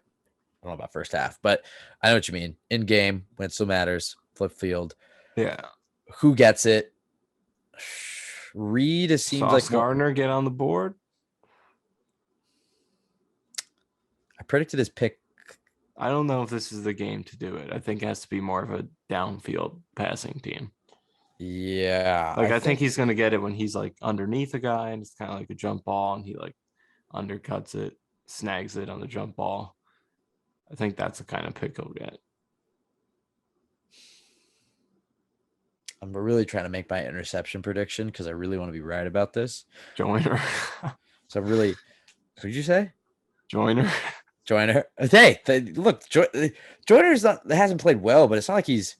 don't know about first half, but I know what you mean. In game, when it still matters, flip field. Yeah. Who gets it? Reed seems like Gardner get on the board. I predicted his pick. I don't know if this is the game to do it. I think it has to be more of a downfield passing team. Yeah. I think he's going to get it when he's like underneath a guy and it's kind of like a jump ball and he like undercuts it, snags it on the jump ball. I think that's the kind of pick he'll get. I'm really trying to make my interception prediction because I really want to be right about this. Joyner. So really, what did you say? Joyner. Hey, look, Joyner's hasn't played well, but it's not like he's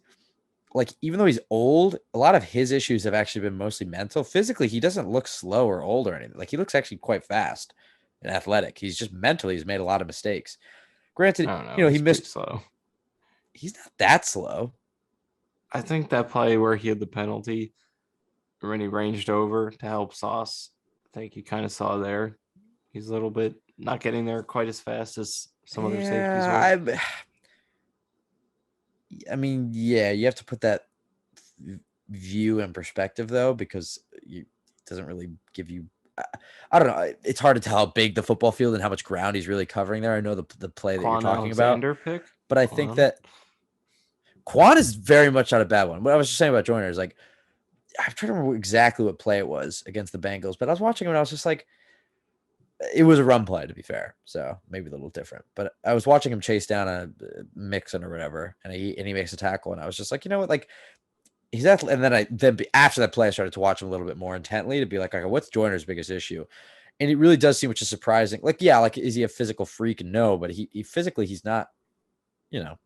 even though he's old, a lot of his issues have actually been mostly mental. Physically, he doesn't look slow or old or anything. Like he looks actually quite fast and athletic. He's just mentally, he's made a lot of mistakes. Granted, he missed slow. He's not that slow. I think that play where he had the penalty when he ranged over to help Sauce, I think you kind of saw there. He's a little bit not getting there quite as fast as some other safeties were. I mean, yeah, you have to put that view in perspective, though, because it doesn't really give you I don't know. It's hard to tell how big the football field and how much ground he's really covering there. I know the play that you're talking about. Pick? But I think that Quan is very much not a bad one. What I was just saying about Joyner is like, I'm trying to remember exactly what play it was against the Bengals, but I was watching him and I was just like, it was a run play to be fair, so maybe a little different. But I was watching him chase down a Mixon or whatever, and he makes a tackle, and I was just like, you know what, like he's athletic. And then after that play, I started to watch him a little bit more intently to be like, okay, what's Joyner's biggest issue? And it really does seem, which is surprising. Like, yeah, like is he a physical freak? No, but he physically he's not. You know,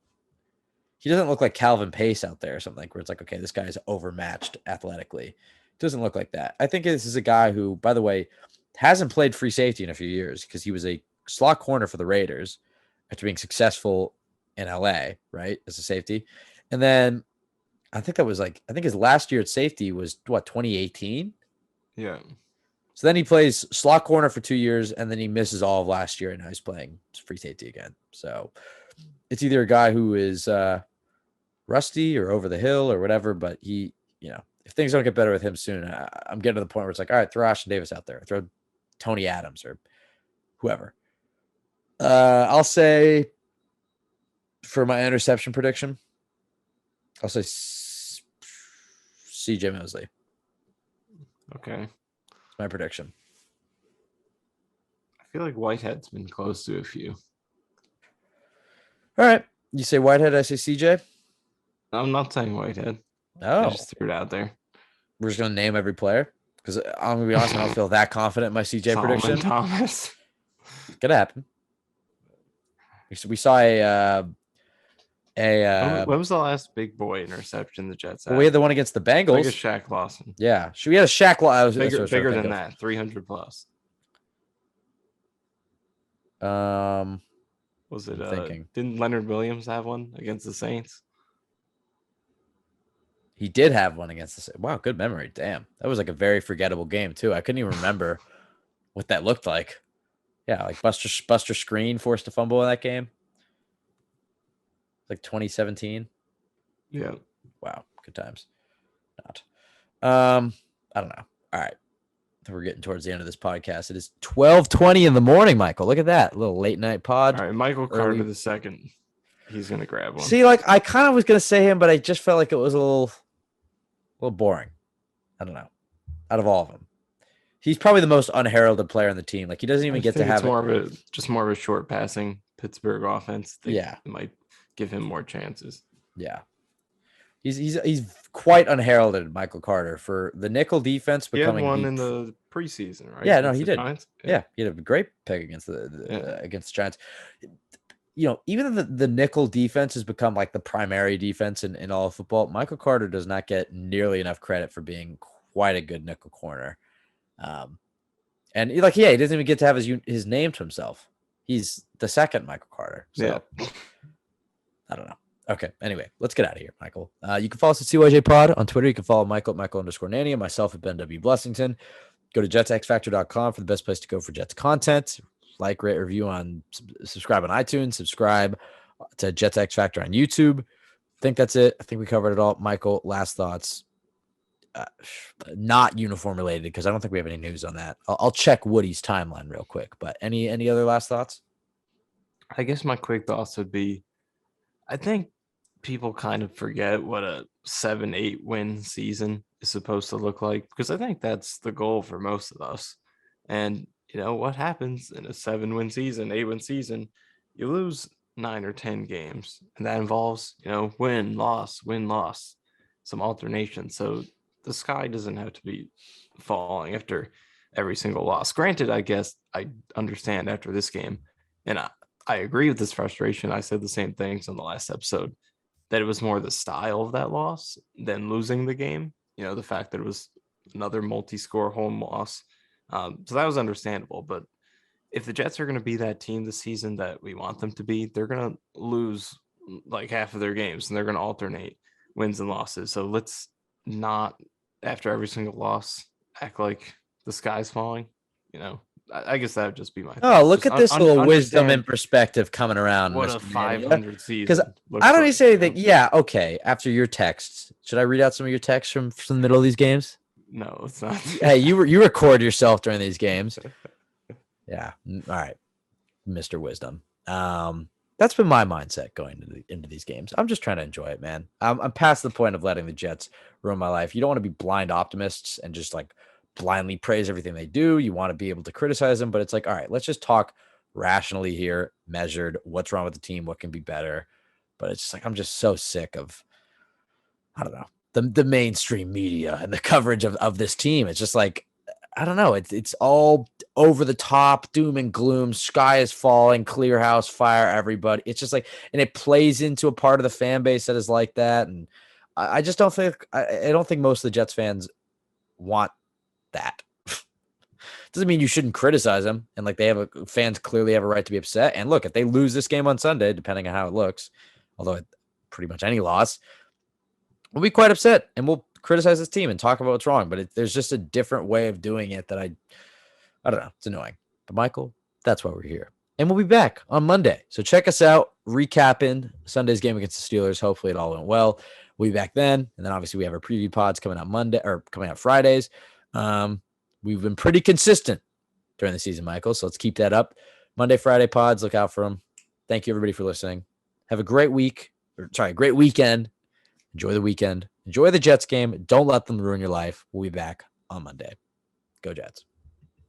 he doesn't look like Calvin Pace out there or something like where it's like, okay, this guy is overmatched athletically. It doesn't look like that. I think this is a guy who, by the way, hasn't played free safety in a few years because he was a slot corner for the Raiders after being successful in LA, right, as a safety. And then I think his last year at safety was what, 2018? Yeah. So then he plays slot corner for 2 years, and then he misses all of last year, and now he's playing free safety again. So it's either a guy who is rusty or over the hill or whatever, but he, if things don't get better with him soon, I'm getting to the point where it's like, all right, throw Ashton Davis out there, throw Tony Adams or whoever. I'll say for my interception prediction, I'll say CJ Mosley. Okay. That's my prediction. I feel like Whitehead's been close to a few. All right. You say Whitehead, I say CJ? I'm not saying Whitehead. Oh. I just threw it out there. We're just going to name every player? Because I'm going to be honest, I don't feel that confident in my CJ Solomon prediction. Thomas. Could happen. We saw when was the last big boy interception the Jets had? Well, we had the one against the Bengals. Like a Shaq Lawson. Yeah. We had a Shaq Lawson. Bigger than that. 300 plus. Was it didn't Leonard Williams have one against the Saints? He did have one against the Saints. Wow, good memory. Damn. That was like a very forgettable game too. I couldn't even remember what that looked like. Yeah, like Buster Screen forced a fumble in that game. Like 2017. Yeah. Wow, good times. Not. I don't know. All right. We're getting towards the end of this podcast. It is 12:20 in the morning, Michael. Look at that. A little late night pod. All right, Michael Carter the second. He's gonna grab one. See, like I kind of was gonna say him, but I just felt like it was a little boring. I don't know. Out of all of them, he's probably the most unheralded player on the team. Like he doesn't even get to have more of a short passing Pittsburgh offense. Yeah, it might give him more chances. Yeah, he's quite unheralded, Michael Carter, for the nickel defense becoming. He had one in the preseason, right? Yeah, no, he did. Yeah, he had a great pick against the Giants. Even the nickel defense has become like the primary defense in all of football. Michael Carter does not get nearly enough credit for being quite a good nickel corner. And he doesn't even get to have his name to himself. He's the second Michael Carter. So I don't know. Okay. Anyway, let's get out of here, Michael. You can follow us at CYJ Pod on Twitter. You can follow Michael at Michael_Nania, myself at Ben W. Blessington. Go to jetsxfactor.com for the best place to go for Jets content. Like, rate, review subscribe on iTunes, subscribe to Jets X Factor on YouTube. I think that's it. I think we covered it all. Michael, last thoughts. Not uniform related because I don't think we have any news on that. I'll check Woody's timeline real quick. But any other last thoughts? I guess my quick thoughts would be, I think people kind of forget what a 7-8 win season is supposed to look like because I think that's the goal for most of us. And what happens in a 7-win season, 8-win season, you lose 9 or 10 games, and that involves, win, loss, some alternation. So the sky doesn't have to be falling after every single loss. Granted, I guess I understand after this game, and I agree with this frustration. I said the same things on the last episode, that it was more the style of that loss than losing the game. The fact that it was another multi-score home loss. So that was understandable. But if the Jets are going to be that team this season that we want them to be, they're going to lose like half of their games and they're going to alternate wins and losses. So let's not, after every single loss, act like the sky's falling. I guess that would just be my thought. Look at this little wisdom and perspective coming around. What a 500 season. Because I don't even say anything. Yeah, okay. After your texts, should I read out some of your texts from the middle of these games? No, it's not. Hey, you record yourself during these games. Yeah. All right. Mr. Wisdom. That's been my mindset going into these games. I'm just trying to enjoy it, man. I'm past the point of letting the Jets ruin my life. You don't want to be blind optimists and just like blindly praise everything they do. You want to be able to criticize them, but it's like, all right, let's just talk rationally here, measured. What's wrong with the team? What can be better? But it's just like I'm just so sick of, I don't know, the mainstream media and the coverage of this team. It's just like, I don't know. It's all over the top, doom and gloom, sky is falling, clear house, fire everybody. It's just like, and it plays into a part of the fan base that is like that. And I just don't think, I don't think most of the Jets fans want that. Doesn't mean you shouldn't criticize them. And like fans clearly have a right to be upset. And look, if they lose this game on Sunday, depending on how it looks, although pretty much any loss, we'll be quite upset and we'll criticize this team and talk about what's wrong. But there's just a different way of doing it that I don't know. It's annoying. But Michael, that's why we're here. And we'll be back on Monday. So check us out, recapping Sunday's game against the Steelers. Hopefully it all went well. We'll be back then. And then obviously we have our preview pods coming out Monday or coming out Fridays. We've been pretty consistent during the season, Michael. So let's keep that up. Monday, Friday pods. Look out for them. Thank you, everybody, for listening. Have a great week. Great weekend. Enjoy the weekend. Enjoy the Jets game. Don't let them ruin your life. We'll be back on Monday. Go Jets.